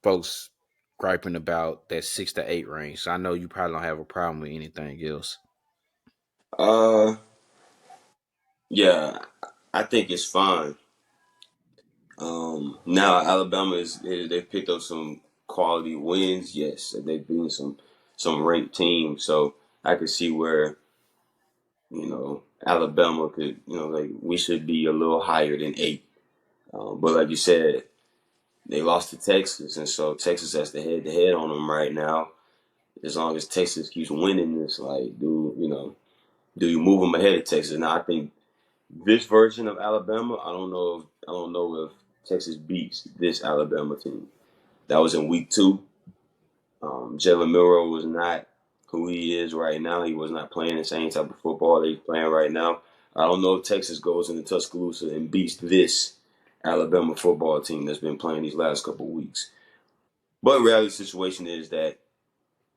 folks griping about that 6 to 8 range? So I know you probably don't have a problem with anything else. Uh, yeah, I think it's fine. Now Alabama they've picked up some quality wins. Yes, they've beaten some ranked teams. So I could see where Alabama could like we should be a little higher than 8. But like you said, they lost to Texas, and so Texas has the head to head on them right now. As long as Texas keeps winning this, like do you move them ahead of Texas? Now I think this version of Alabama, I don't know if Texas beats this Alabama team. That was in week 2. Jalen Milroe was not who he is right now. He was not playing the same type of football that he's playing right now. I don't know if Texas goes into Tuscaloosa and beats this Alabama football team that's been playing these last couple of weeks. But reality situation is that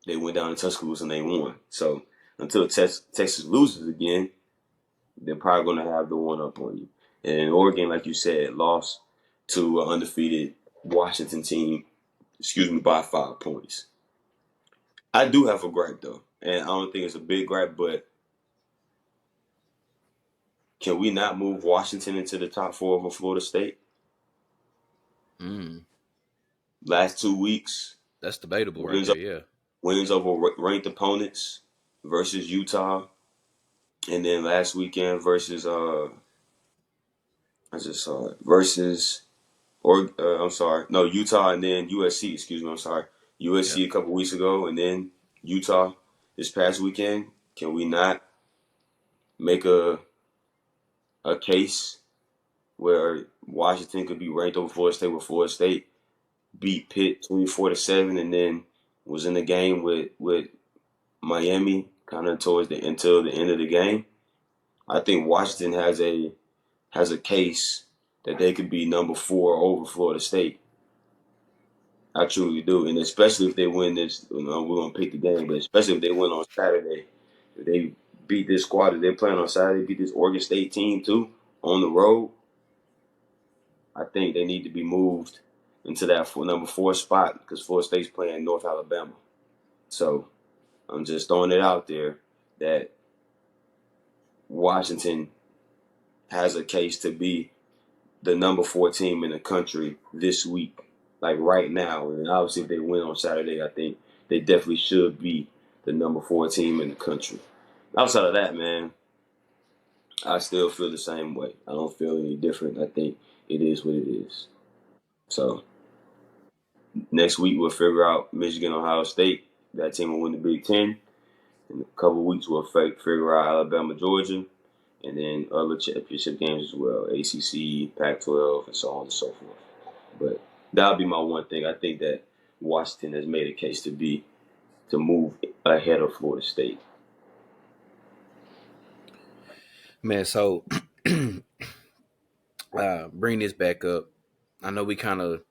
they went down to Tuscaloosa and they won. So until Texas loses again, they're probably going to have the one up on you. And Oregon, like you said, lost to an undefeated Washington team, by 5 points. I do have a gripe though, and I don't think it's a big gripe, but can we not move Washington into the top 4 over Florida State? Mm, Last 2 weeks, that's debatable right wins there. Yeah. wins over ranked opponents versus Utah. And then last weekend versus I just saw it versus I'm sorry, no Utah and then USC. Excuse me, I'm sorry, Yep. USC a couple weeks ago and then Utah this past weekend. Can we not make a case where Washington could be ranked over Florida State with Florida State beat Pitt 24-7 and then was in the game with Miami kind of towards the until the end of the game? I think Washington has a case that they could be number 4 over Florida State. I truly do, and especially if they win this. We're gonna pick the game, but especially if they win on Saturday, if they beat this squad, if they're playing on Saturday, beat this Oregon State team too on the road. I think they need to be moved into that number 4 spot because Florida State's playing North Alabama. So I'm just throwing it out there that Washington has a case to be the number 4 team in the country this week, like right now. And obviously, if they win on Saturday, I think they definitely should be the number 4 team in the country. Outside of that, man, I still feel the same way. I don't feel any different. I think it is what it is. So next week we'll figure out Michigan, Ohio State. That team will win the Big Ten. In a couple weeks we'll figure out Alabama, Georgia, and then other championship games as well, ACC, Pac-12, and so on and so forth. But that'll be my one thing. I think that Washington has made a case to move ahead of Florida State. Man, so bring this back up. I know we kind of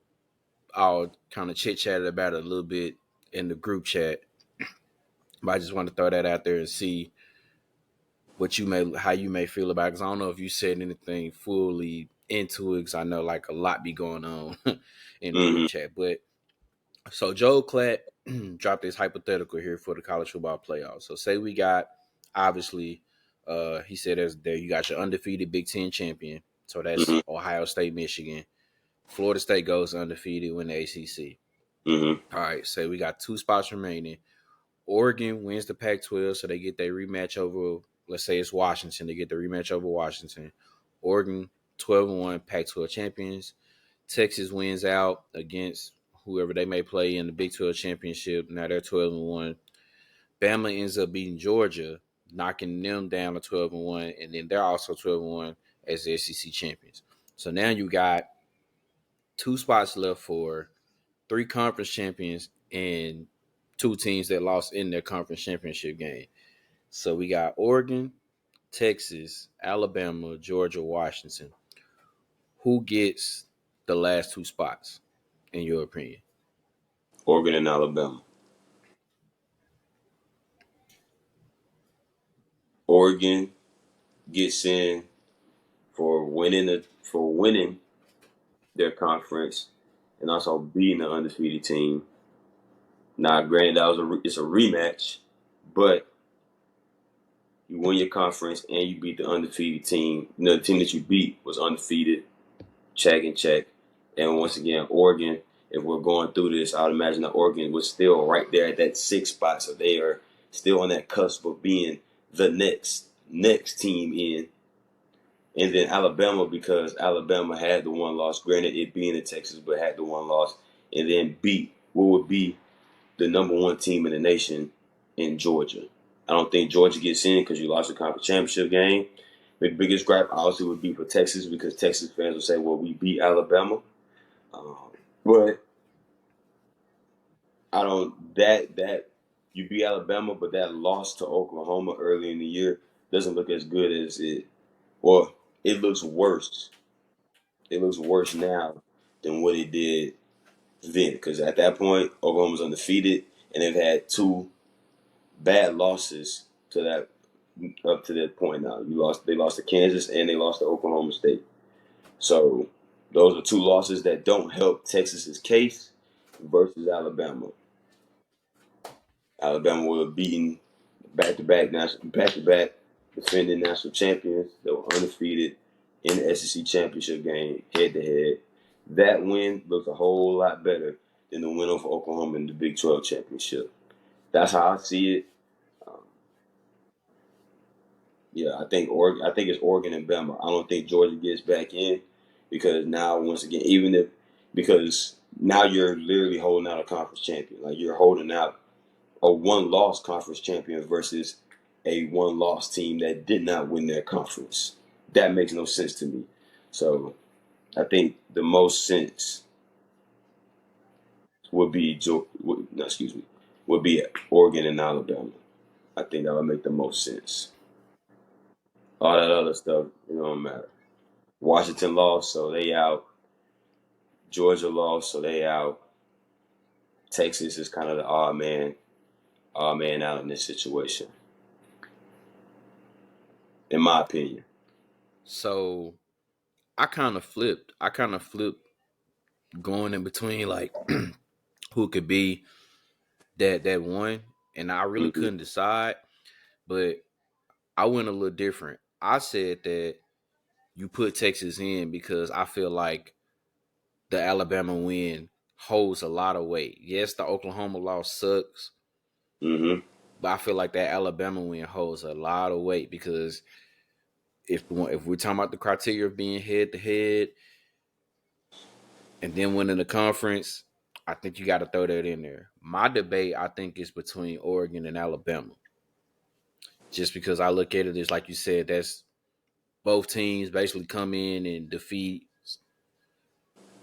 all kind of chit chatted about it a little bit in the group chat, but I just want to throw that out there and see how you may feel about it. Because I don't know if you said anything fully into it, because I know like a lot be going on in the group Mm-hmm. chat. But so Joe Klatt dropped this hypothetical here for the college football playoffs. So say we got obviously, he said there you got your undefeated Big Ten champion. So that's Mm-hmm. Ohio State, Michigan. Florida State goes undefeated, win the ACC. Mm-hmm. All right, say we got 2 spots remaining. Oregon wins the Pac-12, so they get their rematch over. Let's say it's Washington. They get the rematch over Washington. Oregon 12-1 Pac-12 champions. Texas wins out against whoever they may play in the Big 12 championship. Now they're 12-1. Bama ends up beating Georgia, knocking them down to 12-1, and then they're also 12-1 as the SEC champions. So now you got 2 spots left for 3 conference champions and 2 teams that lost in their conference championship game. So we got Oregon, Texas, Alabama, Georgia, Washington. Who gets the last 2 spots, in your opinion? Oregon and Alabama. Oregon gets in for winning their conference and also beating the undefeated team. Now, granted, it's a rematch, but you win your conference and you beat the undefeated team. The team that you beat was undefeated, check and check. And once again, Oregon, if we're going through this, I would imagine that Oregon was still right there at that 6 spot. So they are still on that cusp of being the next team in. And then Alabama, because Alabama had the 1 loss, granted it being in Texas, but had the 1 loss, and then beat what would be the number 1 team in the nation in Georgia. I don't think Georgia gets in because you lost the conference championship game. The biggest gripe obviously would be for Texas because Texas fans will say, "Well, we beat Alabama," um, but I don't that you beat Alabama, but that loss to Oklahoma early in the year doesn't look as good as it. Well, it looks worse. It looks worse now than what it did then because at that point Oklahoma was undefeated and they've had 2 bad losses to that up to that point now. They lost to Kansas and they lost to Oklahoma State. So those are 2 losses that don't help Texas's case versus Alabama. Alabama would have beaten back to back defending national champions that were undefeated in the SEC championship game head to head. That win looks a whole lot better than the win over Oklahoma in the Big 12 championship. That's how I see it. Um, Yeah, I think it's Oregon and Bama. I don't think Georgia gets back in because now once again, even if because now you're literally holding out a conference champion. Like you're holding out a one loss conference champion versus a one loss team that did not win their conference. That makes no sense to me. So I think the most sense would be no, excuse me, would be Oregon and Alabama. I think that would make the most sense. All that other stuff, it don't matter. Washington lost, so they out. Georgia lost, so they out. Texas is kind of the odd man out in this situation, in my opinion. So I kind of flipped going in between like who could be that one, and I really Hmm. couldn't decide. But I went a little different. I said that you put Texas in because I feel like the Alabama win holds a lot of weight. Yes, the Oklahoma loss sucks, Hmm. but I feel like that Alabama win holds a lot of weight because if we're talking about the criteria of being head to head and then winning the conference, I think you got to throw that in there. My debate, I think, is between Oregon and Alabama, just because I look at it as like you said, that's both teams basically come in and defeat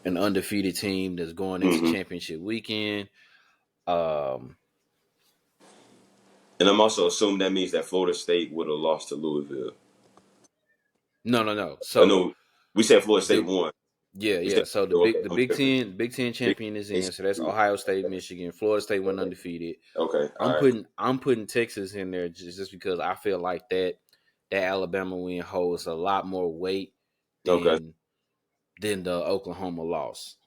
an undefeated team that's going into Hmm. championship weekend. Um, And I'm also assuming that means that Florida State would have lost to Louisville. no, no, no. I So know we said Florida State the won. yeah, We yeah. said So okay. I'm tripping. The Big Ten Big champion is in. State. So that's Ohio State, Michigan, Florida State went Okay. undefeated. Okay. All right. I'm putting Texas in there just because I feel like that Alabama win holds a lot more weight Okay. than the Oklahoma loss.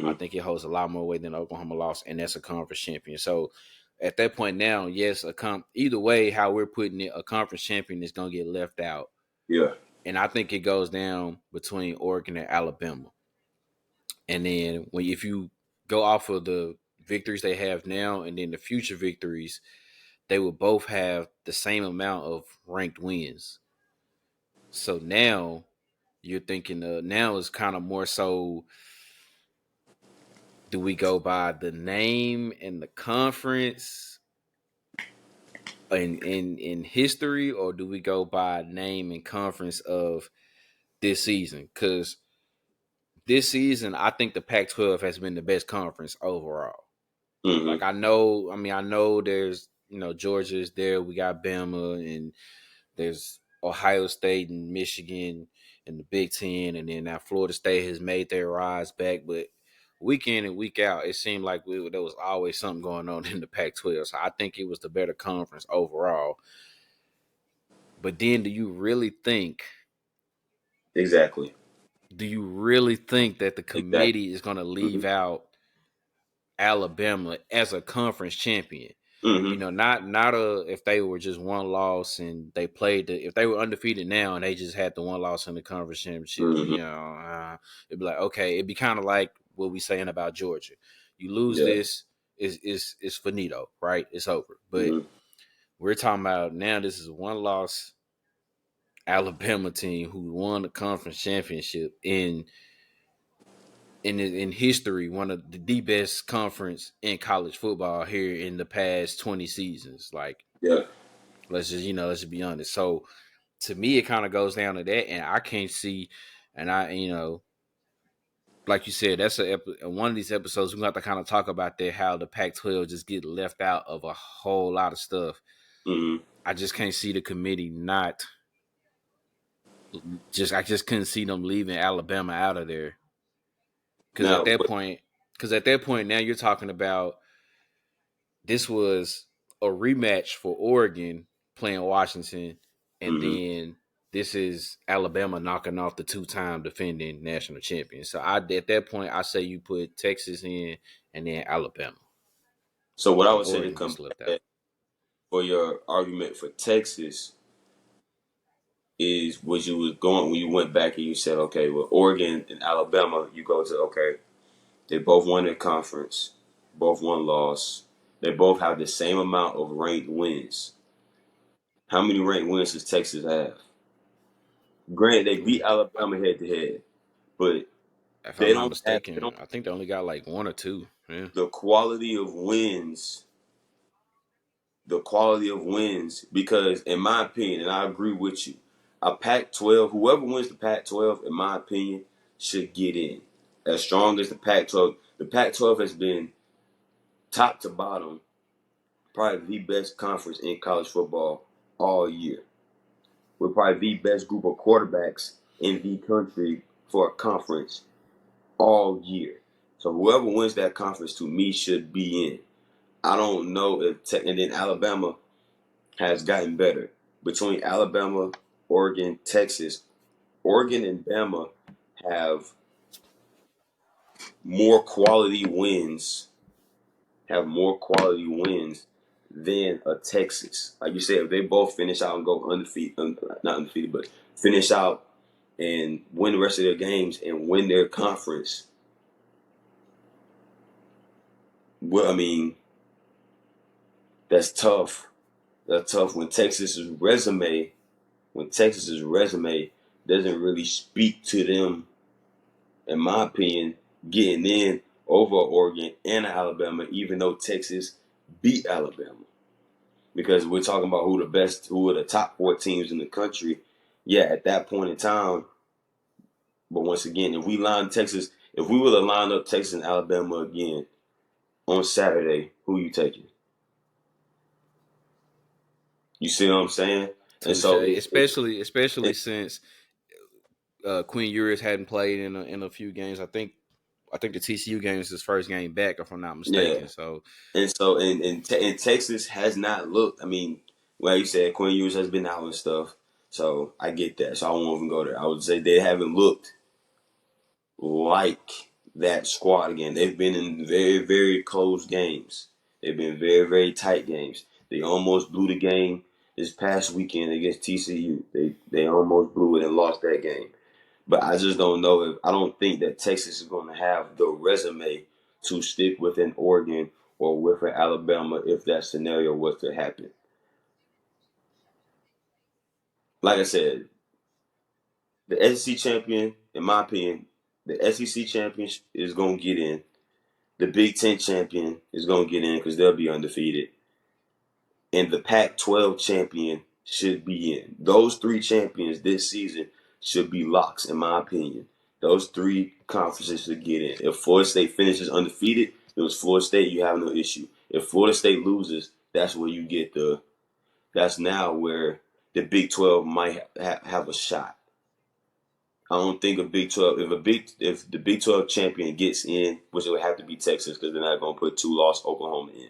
I Hmm. think it holds a lot more weight than the Oklahoma loss, and that's a conference champion. So at that point now, yes, either way, how we're putting it, a conference champion is gonna get left out, Yeah. and I think it goes down between Oregon and Alabama. And then if you go off of the victories they have now, and then the future victories, they will both have the same amount of ranked wins. So now you're thinking now is kind of more so, do we go by the name and the conference in history, or do we go by name and conference of this season? Because this season, I think the Pac-12 has been the best conference overall. Hmm. Like I know there's Georgia is there. We got Bama, and there's Ohio State and Michigan and the Big Ten, and then now Florida State has made their rise back. But week in and week out, it seemed like there was always something going on in the Pac-12. So I think it was the better conference overall. But then, Exactly. do you really think that the Exactly. committee is going to Hmm. leave out Alabama as a conference champion? Hmm. Not if they were just one loss and they played if they were undefeated now and they just had the one loss in the conference championship, Hmm. it'd be like, okay, it'd be kind of like what we saying about Georgia. You lose Yeah. this, is finito, right? It's over. But Hmm. we're talking about now. This is one loss Alabama team who won the conference championship in history, one of the best conference in college football here in the past 20 seasons. Like, Yeah. let's just be honest. So to me, it kind of goes down to that, and I can't see, and like you said, that's one of these episodes we're going to have to kind of talk about that, how the Pac-12 just get left out of a whole lot of stuff. Hmm. I just can't see the committee not I just couldn't see them leaving Alabama out of there because at Now, that point, now you're talking about this was a rematch for Oregon playing Washington, and hmm then this is Alabama knocking off the two-time defending national champion. So at that point, I say you put Texas in, and then Alabama, so what I and would say to Oregon gets combat left out. that for your argument for Texas is was you was going when you went back and you said, okay, well, Oregon and Alabama, you go to okay, they both won their conference, both won loss, they both have the same amount of ranked wins. How many ranked wins does Texas have? Granted, they beat I, Alabama head to head, but if they I'm not don't have they mistaken, don't I think they only got like one or two. Yeah. the quality of wins, the quality of wins. Because in my opinion, and I agree with you, a Pac-12, whoever wins the Pac-12, in my opinion, should get in. As strong as the Pac-12 has been top to bottom, probably the best conference in college football all year. We're probably the best group of quarterbacks in the country for a conference all year. So whoever wins that conference to me should be in. I don't know if and then Alabama has gotten better. Between Alabama, Oregon, Texas, Oregon and Bama have more quality wins, have more quality wins than a Texas. Like you said, if they both finish out and go undefeated, not undefeated, but finish out and win the rest of their games and win their conference, well, I mean, that's tough. That's tough when Texas's resume doesn't really speak to them, in my opinion, getting in over Oregon and Alabama, even though Texas beat Alabama. Because we're talking about who are the top four teams in the country. Yeah, at that point in time. But once again, if we were to line up Texas and Alabama again on Saturday, who you taking? You see what I'm saying? And Touche, so especially it since Quinn Ewers hadn't played in a few games. I think the TCU game is his first game back, if I'm not yeah. mistaken. So And Texas has not looked. I mean, like you said, Quinn Ewers has been out and stuff. So I get that. So I won't even go there. I would say they haven't looked like that squad again. They've been in very, very close games. They've been very, very tight games. They almost blew the game this past weekend against TCU. They almost blew it and lost that game. But I just don't know if I don't think that Texas is going to have the resume to stick with an Oregon or with an Alabama if that scenario was to happen. Like I said, the SEC champion, in my opinion, the SEC champion is going to get in. The Big Ten champion is going to get in because they'll be undefeated. And the Pac-12 champion should be in. Those three champions this season should be locks, in my opinion. Those three conferences should get in. If Florida State finishes undefeated, it was Florida State, you have no issue. If Florida State loses, that's where you get that's now where the Big 12 might have a shot. I don't think a Big 12, if the Big 12 champion gets in, which it would have to be Texas because they're not going to put two lost Oklahoma in.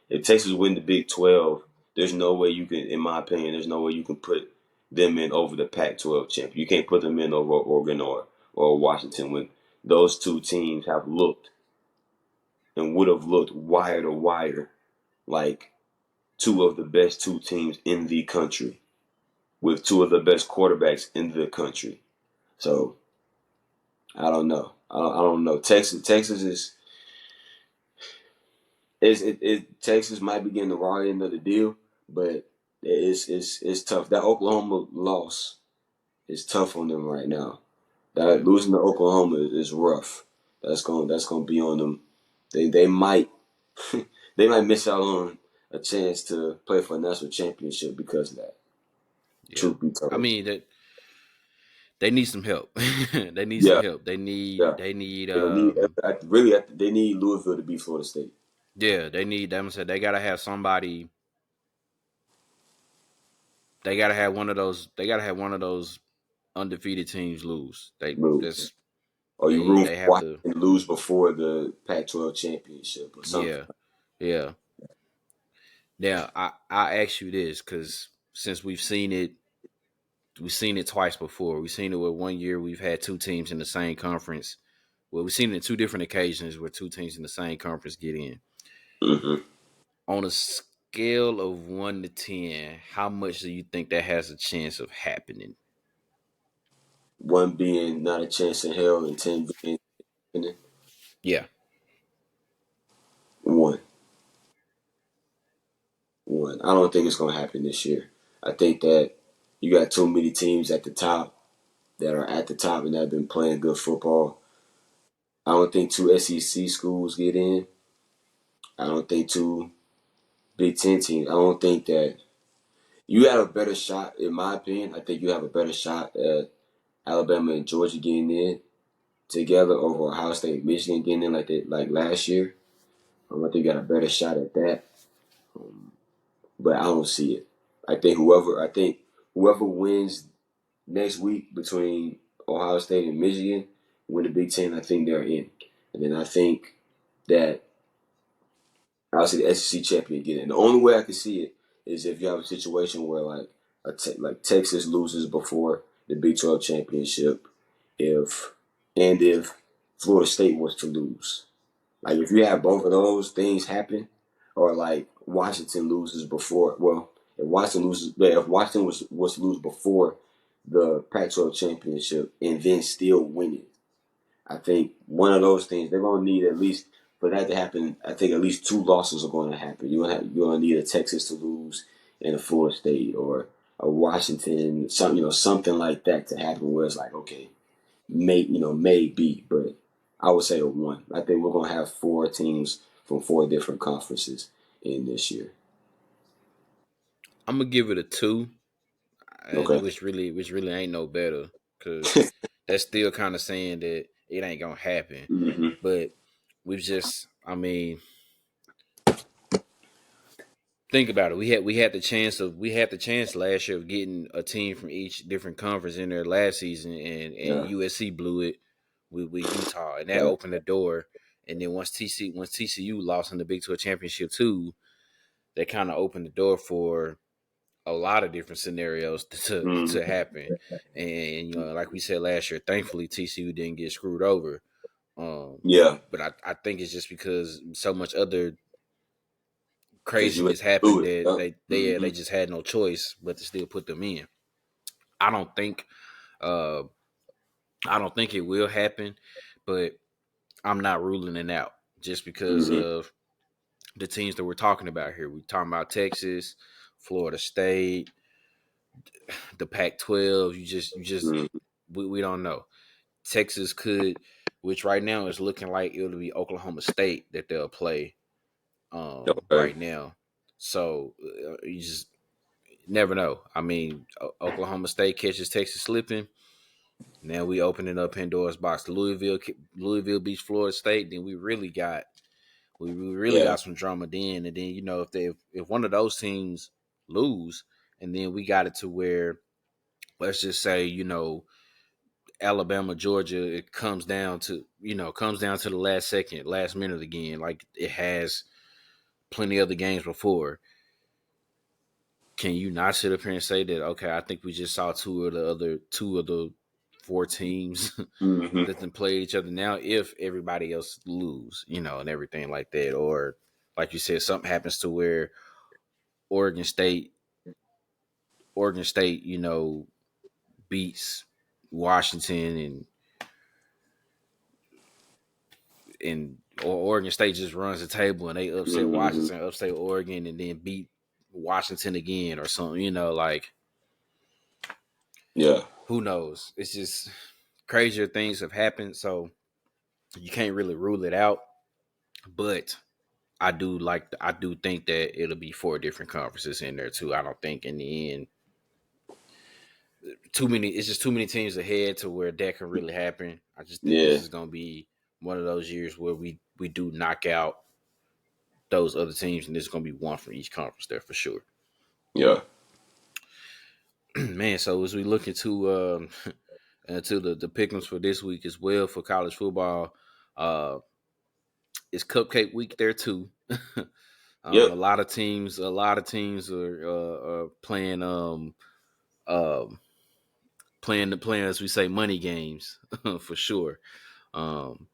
If Texas win the Big 12, there's no way you can, in my opinion, there's no way you can put them in over the Pac-12 champion. You can't put them in over Oregon or Washington when those two teams have looked and would have looked wire to wire like two of the best two teams in the country with two of the best quarterbacks in the country. So I don't know. I don't know. Texas Texas might be getting the raw end of the deal, but it's tough. That Oklahoma loss is tough on them right now. That yeah, losing to Oklahoma is rough. That's gonna be on them. They might they might miss out on a chance to play for a national championship because of that. yeah. Truth be I told, mean that they need some help. They need some yeah, help. yeah. They need They're gonna need they need Louisville to beat Florida State. yeah, they need them said they gotta have somebody. They gotta have one of those. They gotta have one of those undefeated teams lose. Lose. Or you room They for have to. Washington to lose before the Pac-12 championship or something. Yeah, yeah. Now I ask you this because since we've seen it twice before. We've seen it where one year we've had two teams in the same conference. Well, we've seen it in two different occasions where two teams in the same conference get in. Mm-hmm. On a scale of 1 to 10, how much do you think that has a chance of happening? One being not a chance in hell, and 10 being Yeah. one. One. I don't think it's going to happen this year. I think that you got too many teams at the top that are at the top and that have been playing good football. I don't think two SEC schools get in. I don't think two Big Ten teams. I don't think that you have a better shot, in my opinion. I think you have a better shot at Alabama and Georgia getting in together over Ohio State and Michigan getting in like last year. I think you got a better shot at that. But I don't see it. I think whoever wins next week between Ohio State and Michigan win the Big Ten, I think they're in. And then I think that I'll see the SEC champion get in. The only way I can see it is if you have a situation where like Texas loses before the Big 12 championship, if if Florida State was to lose. Like if you have both of those things happen, or like Washington loses before, well, if Washington was to lose before the Pac-12 championship and then still win it, I think one of those things they're gonna need at least for that to happen. I think at least two losses are going to happen. You're gonna need a Texas to lose and a Florida State or a Washington, something like that to happen where it's like okay, maybe, but I would say a one. I think we're gonna have four teams from four different conferences in this year. I'm gonna give it a 2, and Okay. which really ain't no better because that's still kind of saying that it ain't gonna happen. Mm-hmm. But we've just, I mean, think about it. We had the chance last year of getting a team from each different conference in there last season, and Yeah. USC blew it with Utah, and that Yeah. opened the door. And then once TCU lost in the Big 12 championship too, that kind of opened the door for a lot of different scenarios to Mm-hmm. happen. And like we said last year, thankfully TCU didn't get screwed over. Um, Yeah. but I think it's just because so much other Because you craziness blew happened it. that Yep. they Mm-hmm. just had no choice but to still put them in. I don't think uh I don't think it will happen, but I'm not ruling it out just because Mm-hmm. of the teams that we're talking about here. We're talking about Texas, Florida State, the Pac-12. You just Mm-hmm. we don't know. Texas could, which right now is looking like it'll be Oklahoma State that they'll play Okay. right now. So you just never know. I mean, Oklahoma State catches Texas slipping. Now we opening up Pandora's box. Louisville beats Florida State. Then we really got Yeah. some drama then. And then if one of those teams lose, and then we got it to where let's just say Alabama, Georgia, it comes down to the last second, last minute again, like it has plenty of the games before. Can you not sit up here and say that? Okay, I think we just saw two of the four teams Mm-hmm. that then play each other now. If everybody else lose, and everything like that, or like you said, something happens to where Oregon State, Oregon State, beats Washington and or Oregon State just runs the table and they upset Mm-hmm. Washington, upset Oregon, and then beat Washington again or something. Like Yeah. who knows? It's just crazier things have happened, so you can't really rule it out. But I do think that it'll be four different conferences in there too. I don't think in the end too many. It's just too many teams ahead to where that can really happen. I just think this Yeah. is gonna be one of those years where we do knock out those other teams, and there's gonna be one from each conference there for sure. Yeah. Man, so as we look into the pickings for this week as well for college football, uh, it's Cupcake Week there too. A Yep. lot of teams are playing um playing as we say money games for sure. Um,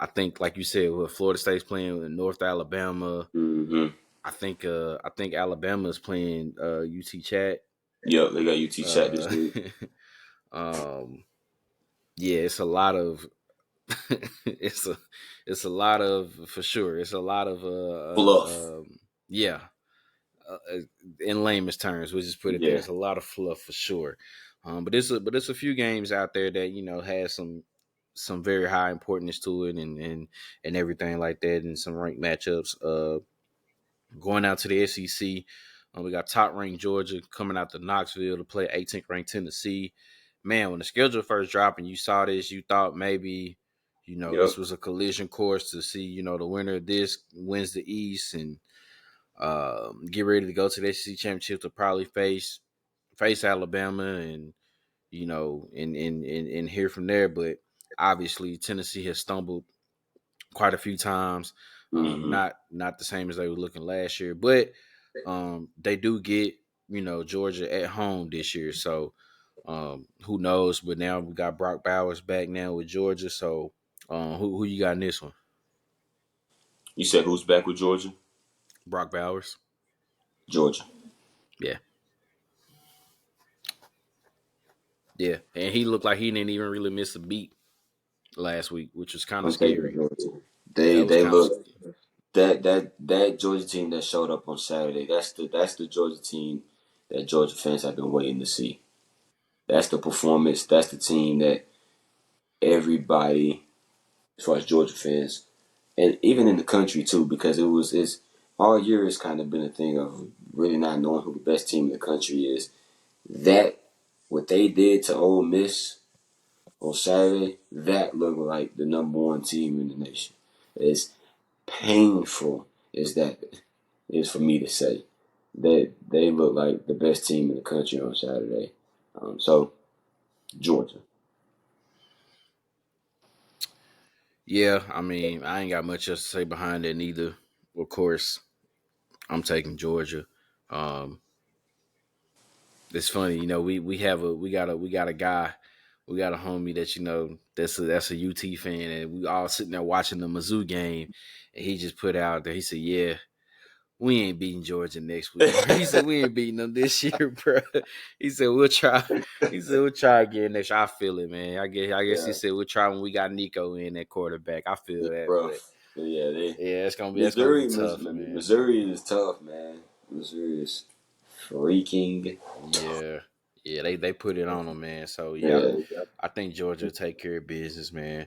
I think like you said, with Florida State's playing with North Alabama. Mm-hmm. I think Alabama is playing UT Chat. Yep. They got UT chat this Uh, week. um, yeah, it's a lot of it's a lot of for sure. It's a lot of Fluff. yeah. in layman's terms, we'll just put it there. Yeah. It's a lot of fluff for sure. But it's a few games out there that has some very high importance to it, and everything like that, and some ranked matchups. Going out to the SEC, we got top ranked Georgia coming out to Knoxville to play 18th ranked Tennessee. Man, when the schedule first dropped and you saw this, you thought maybe Yep. this was a collision course to see the winner of this wins the East and get ready to go to the SEC championship to probably face Alabama and and hear from there. But obviously Tennessee has stumbled quite a few times. Hmm. Not the same as they were looking last year, but they do get Georgia at home this year. So who knows? But now we got Brock Bowers back now with Georgia. So who you got in this one? You said who's back with Georgia? Brock Bowers. Georgia. Yeah, yeah, and he looked like he didn't even really miss a beat last week, which was kind of I'm taking scary. Georgia. That was They kind of look that Georgia team that showed up on Saturday. That's the Georgia team that Georgia fans have been waiting to see. That's the performance. That's the team that everybody, as far as Georgia fans, and even in the country too, because it's all year has kind of been a thing of really not knowing who the best team in the country is. That what they did to Ole Miss on Saturday, that looked like the number one team in the nation. As painful as that is for me to say, that they look like the best team in the country on Saturday. So Georgia. yeah. I mean, I ain't got much else to say behind that neither. Of course, I'm taking Georgia. Um, it's funny, we got a guy, we got a homie that that's a UT fan, and we all sitting there watching the Mizzou game, and he just put out there. He said, "Yeah, we ain't beating Georgia next week, bro." He said, "We ain't beating them this year, bro." He said, "We'll try." He said, "We'll try again next year." I feel it, man. I guess he Yeah, said we'll try when we got Nico in at quarterback. I feel it's that, but rough. But yeah, they yeah, it's gonna be tough, man. Missouri is tough, man. Missouri is freaking tough. Yeah, yeah, they put it on them, man. So yeah, Yeah. I think Georgia will take care of business, man.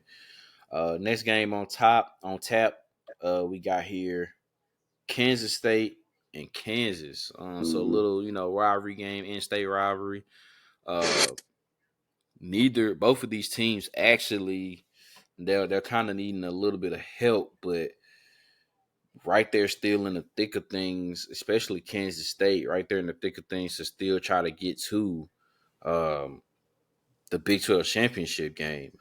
Next game on tap, we got here Kansas State and Kansas. So a Mm-hmm. little, rivalry game, in-state rivalry. Uh, both of these teams actually, they're kind of needing a little bit of help, but right there, still in the thick of things, especially Kansas State, right there in the thick of things to still try to get to um, the Big 12 championship game.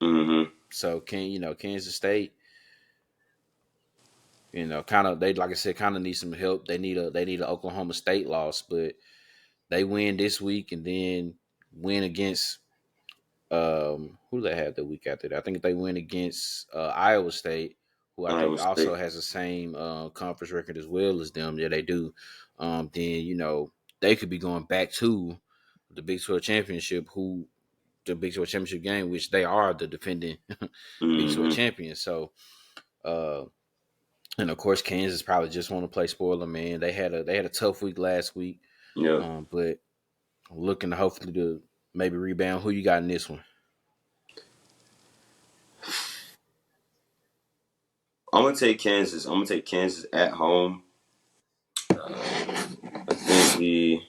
Mm-hmm. So Kansas State, kind of they like I said, kind of need some help. They need an Oklahoma State loss, but they win this week and then win against who do they have the week after that? I think they win against Iowa State, who I Iowa think also State. has the same conference record as well as them. Yeah, they do. Then they could be going back to the Big 12 championship, who the Big 12 championship game, which they are the defending Big 12 Mm-hmm. champions. So, uh, and of course, Kansas probably just want to play spoiler, man. They had a tough week last week, Yeah. but looking to hopefully to maybe rebound. Who you got in this one? I'm gonna take Kansas. I'm gonna take Kansas at home. I think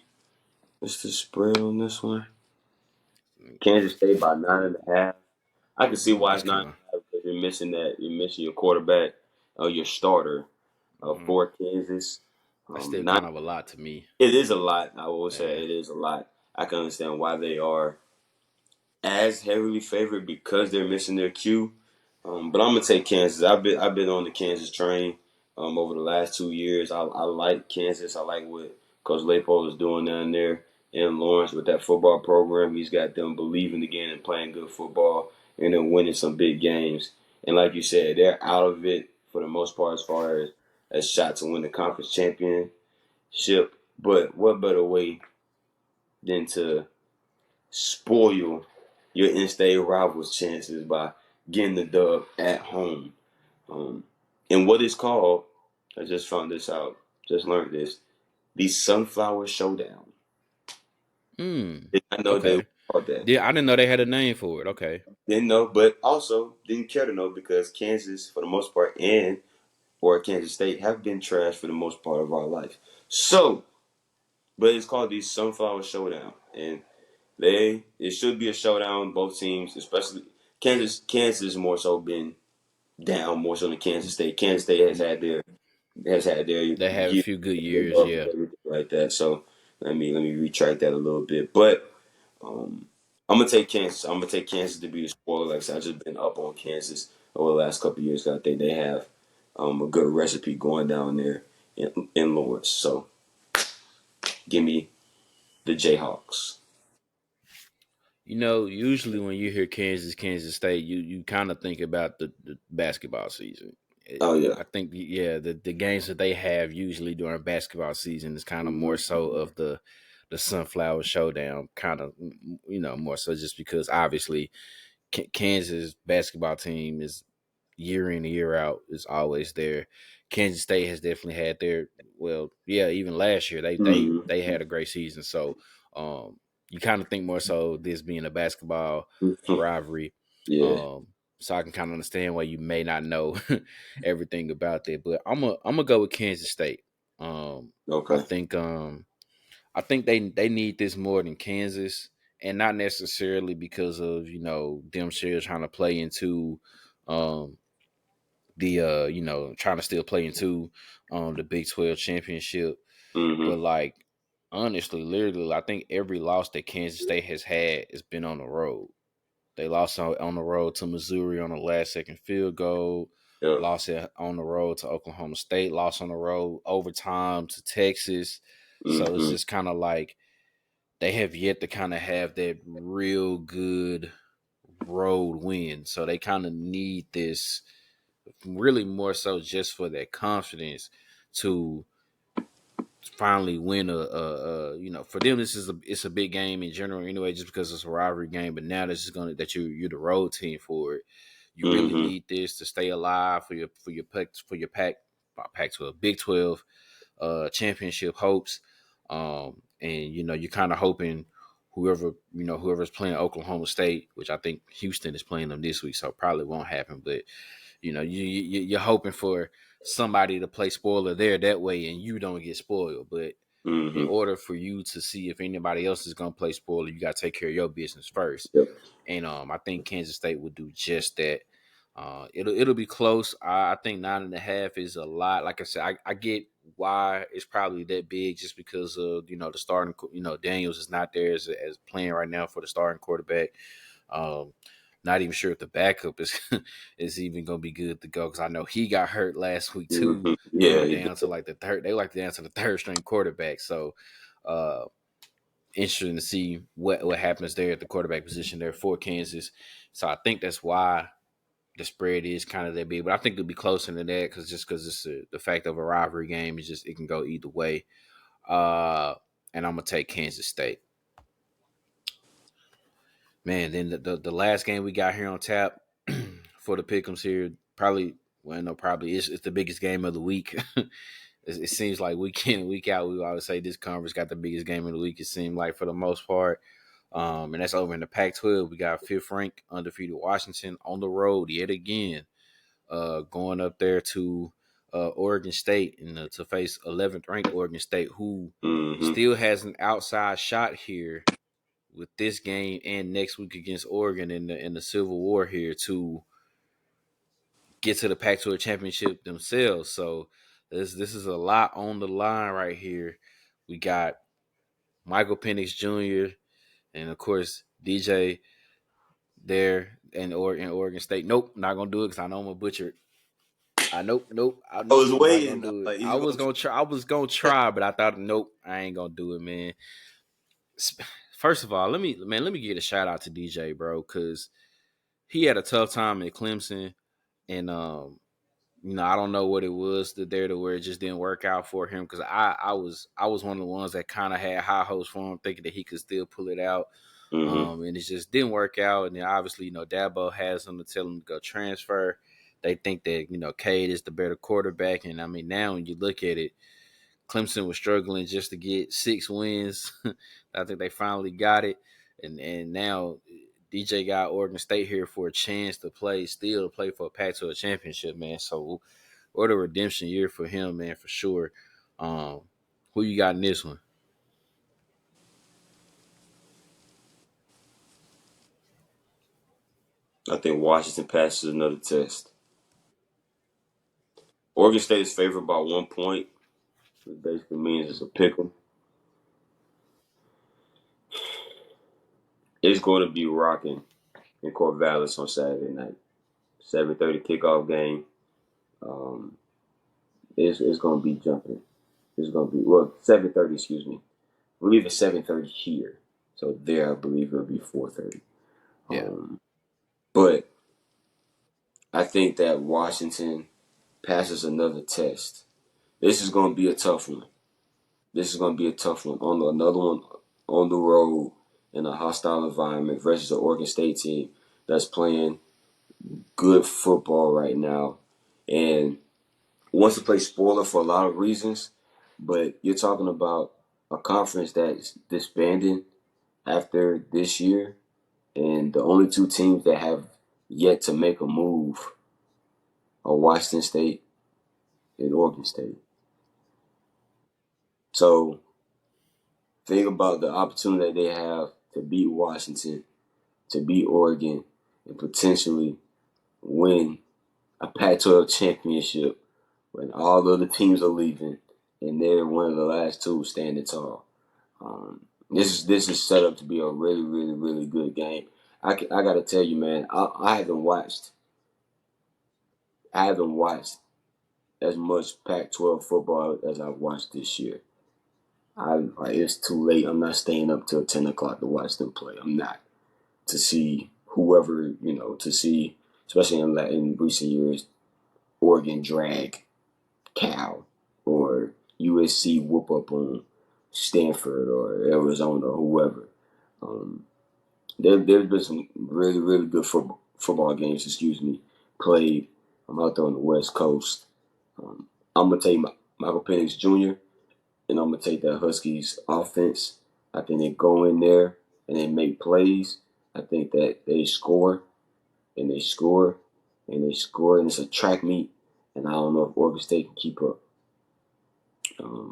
what's the spread on this one? Kansas State by 9.5. I can see why That's it's nine kind and of. a half because you're missing your quarterback, your starter, Mhm. for Kansas. That's still Nine. kind of a lot to me. It is a lot. I will Yeah. say it is a lot. I can understand why they are as heavily favored because they're missing their Q. But I'm gonna take Kansas. I've been on the Kansas train over the last 2 years. I like Kansas. I like what Coach Leipold is doing down there in Lawrence with that football program. He's got them believing again and playing good football and then winning some big games. And like you said, they're out of it for the most part as far as shot to win the conference championship. But what better way than to spoil your in-state rivals' chances by getting the dub at home. Um, and what is called, I just found this out, just learned this. the Sunflower Showdown. Hmm. Did not know they Okay. called that. Yeah, I didn't know they had a name for it. Okay. Didn't know, but also didn't care to know because Kansas, for the most part, and or Kansas State have been trash for the most part of our life. So, but it's called the Sunflower Showdown, and it should be a showdown. Both teams, especially Kansas more so been down more so than Kansas State. Kansas State has had their They have a year few good years. up and Yeah. everything like that. So let me retract that a little bit. But um, I'm gonna take Kansas. I'm gonna take Kansas to be the spoiler. Like I said, I've just been up on Kansas over the last couple of years. 'Cause I think they have a good recipe going down there in Lawrence. So give me the Jayhawks. Usually when you hear Kansas State, you kind of think about the basketball season. Oh yeah. I think, yeah, the games that they have usually during basketball season is kind of more so of the Sunflower Showdown, kind of, more so just because obviously Kansas basketball team is year in and year out is always there. Kansas State has definitely had their, well, yeah, even last year they Mm-hmm. had a great season. So um, you kind of think more so this being a basketball rivalry. Yeah. Um, so I can kind of understand why you may not know everything about that. But I'm gonna go with Kansas State. Um, I Okay. think I think they need this more than Kansas, and not necessarily because of them still trying to play into um, the trying to still play into the Big 12 championship, Mm-hmm. but like honestly, literally, I think every loss that Kansas State has had has been on the road. They lost on the road to Missouri on the last second field goal. Yep. Lost it on the road to Oklahoma State. Lost on the road overtime to Texas. So it's Mm-hmm. just kind of like they have yet to kind of have that real good road win. So they kind of need this really more so just for that confidence to finally win for them this is it's a big game in general anyway, just because it's a rivalry game. But now this is gonna that you're the road team for it. You really Mm-hmm. need this to stay alive for your pack to a Big 12 championship hopes. And you're kind of hoping whoever's playing Oklahoma State, which I think Houston is playing them this week, so probably won't happen. But you're hoping for somebody to play spoiler there that way, and you don't get spoiled. But in Mm-hmm. order for you to see if anybody else is going to play spoiler, you got to take care of your business first. Yep. And I think Kansas State would do just that. It'll be close. I think 9.5 is a lot. Like I said, I get why it's probably that big, just because of the starting. Daniels is not there as playing right now for the starting quarterback. Um, Not even sure if the backup is is even gonna be good to go, because I know he got hurt last week too, Mm-hmm. Yeah, going he down to did. like the third. They like to down to the third string quarterback. So uh, interesting to see what happens there at the quarterback position there for Kansas. So I think that's why the spread is kind of that big, but I think it'll be closer than that because it's the fact of a rivalry game is just it can go either way. Uh, and I'm gonna take Kansas State. Man, then the last game we got here on tap for the Pick'ems here, probably, well, no, probably it's the biggest game of the week. It seems like week in and week out, we always say this conference got the biggest game of the week. It seemed like for the most part, and that's over in the Pac-12. We got fifth ranked undefeated Washington on the road yet again, going up there to Oregon State and to face 11th ranked Oregon State, who Mm-hmm. still has an outside shot here with this game and next week against Oregon in the Civil War here to get to the Pac-12 championship themselves. So this is a lot on the line right here. We got Michael Penix Jr. and of course DJ there in Oregon State. Nope, not gonna do it because I know I'm a butcher. I nope. I was I'm not waiting. gonna do it. Like I he's was gonna. gonna try. I was gonna try, but I thought nope, I ain't gonna do it, man. First of all, let me give a shout out to DJ, bro, because he had a tough time at Clemson, and I don't know what it was to where it just didn't work out for him, because I was one of the ones that kind of had high hopes for him, thinking that he could still pull it out, Mm-hmm. and it just didn't work out. And then obviously, Dabo has him to tell him to go transfer. They think that Cade is the better quarterback, and I mean now when you look at it, Clemson was struggling just to get 6 wins. I think they finally got it, and now DJ got Oregon State here for a chance to play for a Pac-12 championship, man. So what a redemption year for him, man, for sure. Um, who you got in this one? I think Washington passes another test. Oregon State is favored by 1 point, which basically means it's a pick 'em. It's going to be rocking in Corvallis on Saturday night. 7:30 kickoff game. Um, it's going to be jumping. It's going to be 7:30. Excuse me. I believe it's 7:30 here. So there, I believe it'll be 4:30. Yeah, But I think that Washington passes another test. This is going to be a tough one. This is going to be a tough one. On another one on the road in a hostile environment versus an Oregon State team that's playing good football right now and wants to play spoiler for a lot of reasons. But you're talking about a conference that's disbanding after this year, and the only two teams that have yet to make a move are Washington State and Oregon State. So think about the opportunity that they have to beat Washington, to beat Oregon, and potentially win a Pac-12 championship when all the other teams are leaving and they're one of the last two standing tall. This is set up to be a really, really, really good game. I got to tell you, man, I haven't watched as much Pac-12 football as I've watched this year. It's too late. I'm not staying up till 10 o'clock to watch them play. I'm not to see whoever to see, especially in recent years, Oregon drag Cal or USC whoop up on Stanford or Arizona or whoever. Um, there's been some really, really good football games, played. I'm out there on the West Coast. I'm going to take Michael Penix Jr., and I'm going to take that Huskies offense. I think they go in there and they make plays. I think that they score and they score and they score, and it's a track meet. And I don't know if Oregon State can keep up.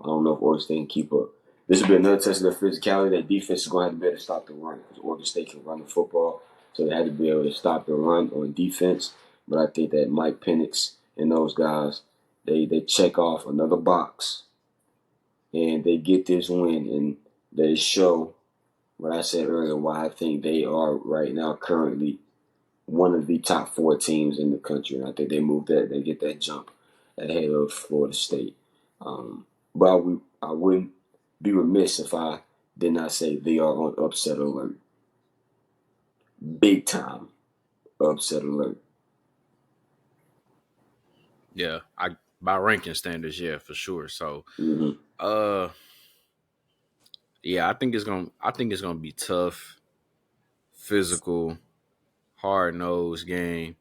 I don't know if Oregon State can keep up. This will be another test of their physicality. Their defense is going to have to be able to stop the run because Oregon State can run the football. So they had to be able to stop the run on defense. But I think that Mike Penix and those guys, they check off another box and they get this win and they show what I said earlier, why I think they are right now currently one of the top four teams in the country. And I think they get that jump ahead of Florida State. But I wouldn't be remiss if I did not say they are on upset alert. Big time upset alert. yeah. I by ranking standards, yeah, for sure. So, Mm-hmm. uh, yeah, I think it's gonna be tough, physical, hard nosed game.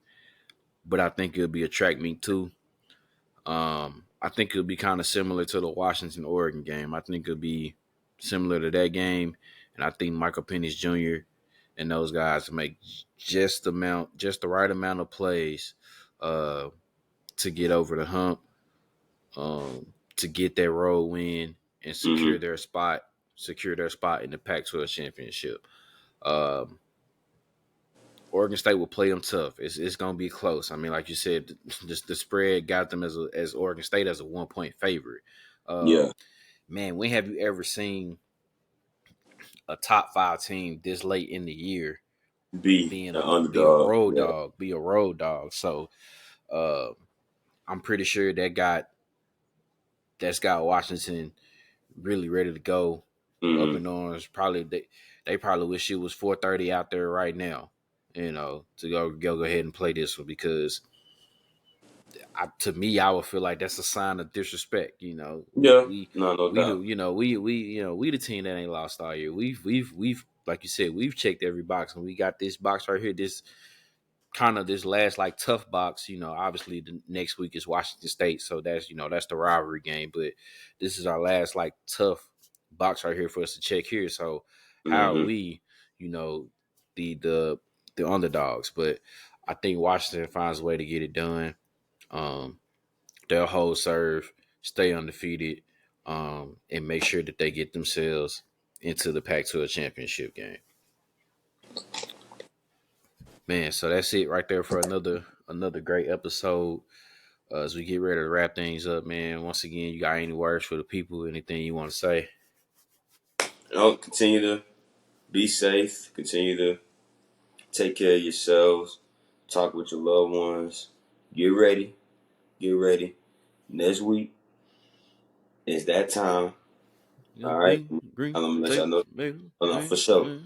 But I think it'll be a track meet too. I think it'll be kind of similar to the Washington Oregon game. I think it'll be similar to that game, and I think Michael Penix Jr. and those guys make just the right amount of plays uh, to get over the hump, to get that road win and Mm-hmm. secure their spot in the Pac-12 championship. Um, Oregon State will play them tough. It's gonna be close. I mean, like you said, the spread got them as Oregon State as a 1 point favorite. Yeah. Man, when have you ever seen a top five team this late in the year Be being an be a underdog. road Yeah. dog, be a road dog? So uh, I'm pretty sure that's got Washington really ready to go, up Mm-hmm. in arms. Probably they probably wish it was 4:30 out there right now, to go ahead and play this one because to me, I would feel like that's a sign of disrespect. Yeah. No We doubt. do. We the team that ain't lost all year. We've like you said, we've checked every box, and we got this box right here. This kind of this last like tough box. Obviously the next week is Washington State, so that's the rivalry game. But this is our last like tough box right here for us to check here. So how are Mm-hmm. we, you know, the underdogs? But I think Washington finds a way to get it done. Um, they'll hold serve, stay undefeated, and make sure that they get themselves into the Pac-12 championship game. Man, so that's it right there for another great episode. As we get ready to wrap things up, man. Once again, you got any words for the people? Anything you want to say? Continue to be safe. Continue to take care of yourselves. Talk with your loved ones. Get ready. Get ready. Next week is that time. All right. Green, green, I'm gonna let y'all tape, know. maple, Oh, no, for sure.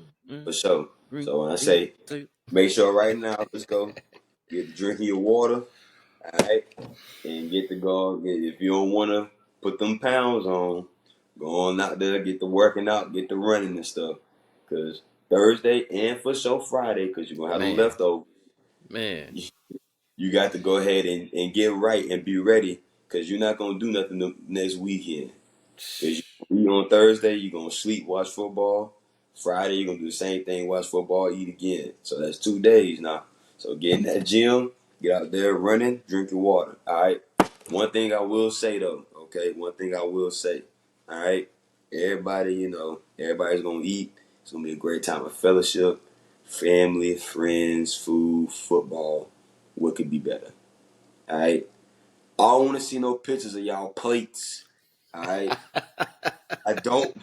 For sure. green, So when I green, say tape. make sure right now, let's go. Get drinking your water. All right. And get to go. If you don't want to put them pounds on, go on out there, get the working out, get the running and stuff. Because Thursday and for sure Friday, because you're going to have them Man, leftovers, man. you got to go ahead and get right and be ready because you're not going to do nothing the next weekend. Because you on Thursday, you're going to sleep, watch football. Friday, you're going to do the same thing, watch football, eat again. So that's 2 days now. So get in that gym, get out there running, drink your water. All right. One thing I will say, though, okay? One thing I will say, all right? Everybody, everybody's going to eat. It's going to be a great time of fellowship, family, friends, food, football. What could be better? All right? I don't want to see no pictures of y'all plates. All right? I don't.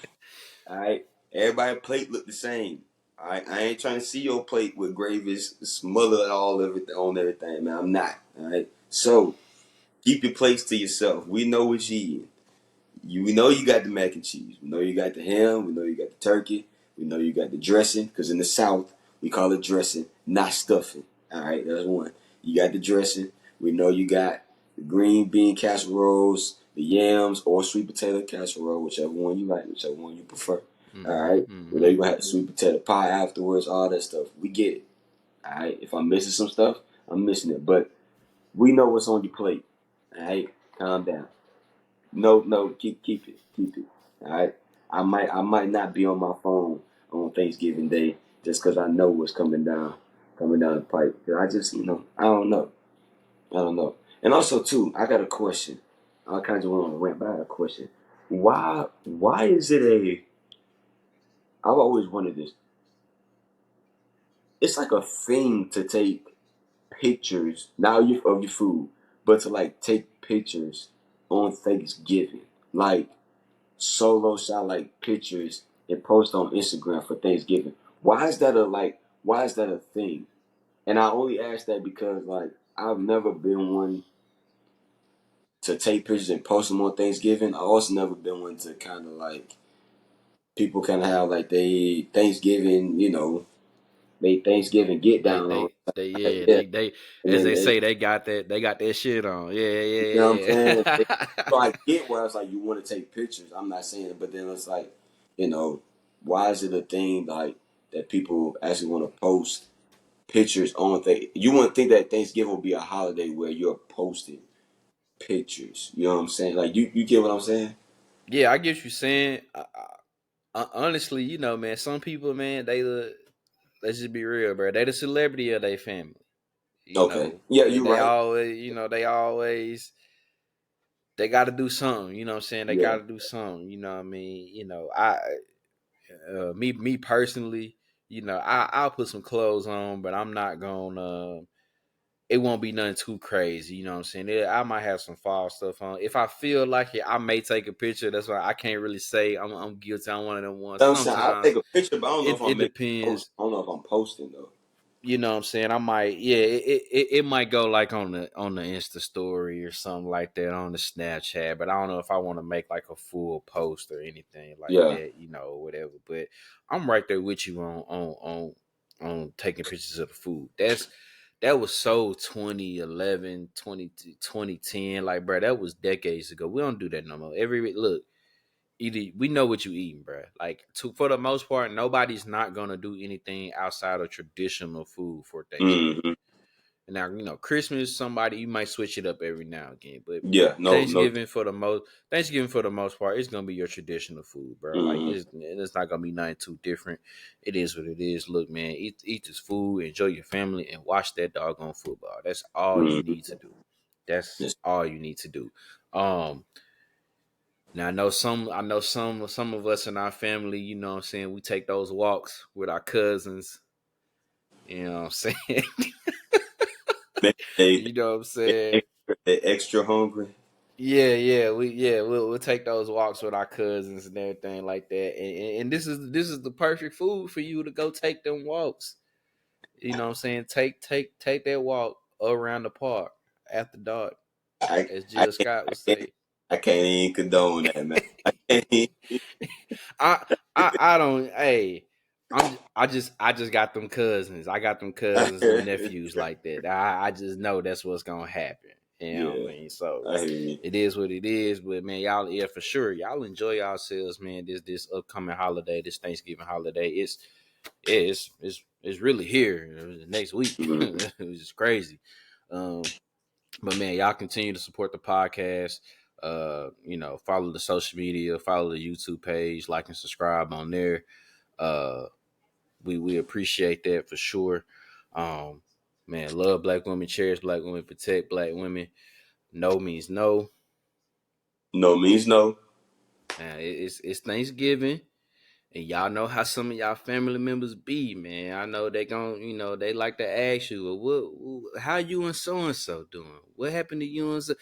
All right, everybody plate look the same. All right, I ain't trying to see your plate with gravy smothered all everything on everything, man. I'm not. All right, so keep your plates to yourself. We know what you eat. We know you got the mac and cheese. We know you got the ham. We know you got the turkey. We know you got the dressing. Because in the South, we call it dressing, not stuffing. All right, that's one. You got the dressing. We know you got the green bean casseroles, the yams, or sweet potato casserole, whichever one you like, whichever one you prefer. All Mm-hmm, right. We know mm-hmm. you're going to have the sweet potato pie afterwards, all that stuff. We get it. All right. If I'm missing some stuff, I'm missing it. But we know what's on your plate. All right. Calm down. No, no, keep it. All right. I might not be on my phone on Thanksgiving Day just because I know what's coming down the pipe. 'Cause I just, I don't know. And also too, I got a question. I kind of just went on a rant, but I got a question. Why is it a? I've always wondered this. It's like a thing to take pictures, not of your food, but to like take pictures on Thanksgiving. Like solo shot like pictures and post on Instagram for Thanksgiving. Why is that a thing? And I only ask that because like I've never been one to take pictures and post them on Thanksgiving. I also never been one to kind of like people kind of have like they Thanksgiving get They down on they they like, yeah yeah, they and as then they they, say they got that shit on. Yeah, you know what I'm yeah, saying? yeah. So I get where it's like you want to take pictures. I'm not saying it, but then it's like, you know, why is it a thing like that people actually want to post pictures on thing? You wouldn't think that Thanksgiving would be a holiday where you're posting pictures. You know what I'm saying? Like you get what I'm saying? Yeah, I get what you're saying. Honestly, man, some people, man, let's just be real, bro. They the celebrity of their family. Okay. Yeah, They you they right. always, they got to do something. You know what I'm saying? They got Yeah. to do something. You know what I mean? I me personally, I'll put some clothes on, but I'm not gonna. It won't be nothing too crazy. You know what I'm saying? I might have some fall stuff on. If I feel like it, I may take a picture. That's why I can't really say I'm guilty. I'm one of them ones. I'm saying I'll take Sometimes a picture, but I don't know if it I'm making a post. depends. I don't know if I'm posting though. You know what I'm saying? I might, yeah, it might go like on the Insta story or something like that on the Snapchat, but I don't know if I want to make like a full post or anything like Yeah. that, or whatever. But I'm right there with you on taking pictures of the food. That was so 2011, 2010. Like, bro, that was decades ago. We don't do that no more. Look, either we know what you eating, bro. Like, for the most part, nobody's not gonna do anything outside of traditional food for Thanksgiving. Mm-hmm. Now, Christmas, somebody you might switch it up every now and again, but Yeah, no, no. Thanksgiving for the most part, it's gonna be your traditional food, bro. Like Mm-hmm. it's not gonna be nothing too different. It is what it is. Look, man, eat this food, enjoy your family, and watch that doggone football. That's all you Mm-hmm. need to do. That's Yes. all you need to do. Um, Now I know some of us in our family, what I'm saying, we take those walks with our cousins, you know what I'm saying? They, You know what I'm they, saying? they extra hungry. We'll take those walks with our cousins and everything like that. And this is the perfect food for you to go take them walks. You know what I'm saying? Take that walk around the park after dark, I, as I Jill can't, Scott I would can't, say. I can't even condone that, man. I can't even. I don't. Hey, I just got them cousins. I got them cousins, them nephews like that. I just know that's what's gonna happen. You know what Yeah, I mean? So I hear you. it is what it is. But man, y'all, yeah, for sure, y'all enjoy yourselves, man. This upcoming holiday, this Thanksgiving holiday, it's really here. Next week, Mm-hmm. it was just crazy. Um, but man, y'all continue to support the podcast. Follow the social media, follow the YouTube page, like and subscribe on there. Uh, we appreciate that for sure. Um, Man, love black women, cherish black women, protect black women. No means no. No means no. It's Thanksgiving, and y'all know how some of y'all family members be, man. I know they like to ask you, well, how you and so doing? What happened to you and so?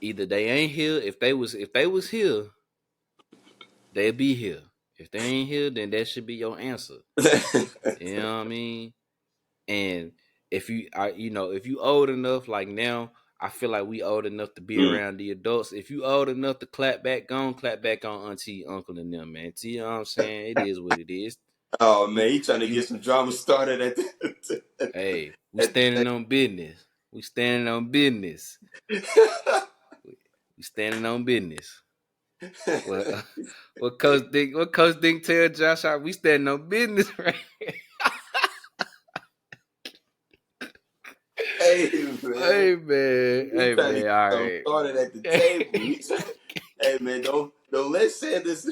Either they ain't here. If they was here, they'd be here. If they ain't here, then that should be your answer. You know what I mean? And if you old enough, like now, I feel like we old enough to be Mm. around the adults. If you old enough to clap back on auntie, uncle, and them, man. See, you know what I'm saying? It is what it is. Oh You, man, he trying to you, get some drama started at hey, we at standing the on business. We standing on business. We, we standing on business. Well, what Coach Dink tell Josh? We standing on business, right? Hey man, he Hey trying to get man, all something right. started at the table. Hey man, don't let Sanders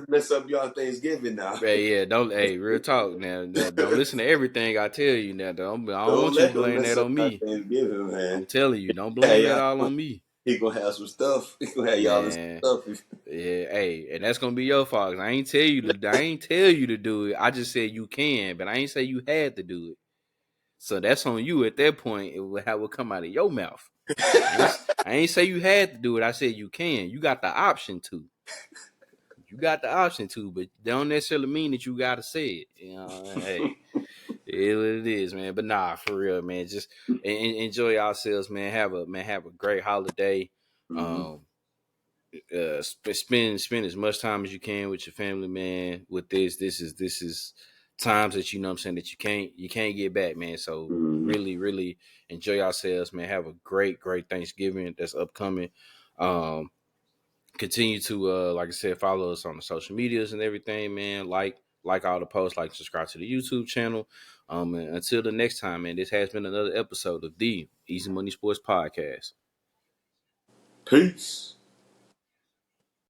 mess up y'all Thanksgiving now. Hey, yeah, don't. Hey, real talk now. Don't listen to everything I tell you now. I don't Don't want you to let him blame mess that up on y'all me. Thanksgiving, man. I'm telling you, don't blame Hey, that y'all, all on me, he gonna have some stuff. He gonna have y'all some man. stuff. Yeah, hey, and that's gonna be your fault. I ain't tell you to do it. I just said you can, but I ain't say you had to do it. So that's on you at that point. It will have will come out of your mouth. I ain't say you had to do it. I said you can. You got the option to. You got the option to, but don't necessarily mean that you gotta say it. Hey, it is what it is, man. But nah, for real, man. Just enjoy yourselves, man. Have a great holiday. Mm-hmm. Um, spend as much time as you can with your family, man. With this is times that you know what I'm saying that you can't get back, man. So Mm-hmm. really enjoy yourselves, man. Have a great Thanksgiving that's upcoming. Um, Continue to like I said, follow us on the social medias and everything, man. Like all the posts, like subscribe to the YouTube channel. And until the next time, man, this has been another episode of the Easy Money Sports Podcast. Peace.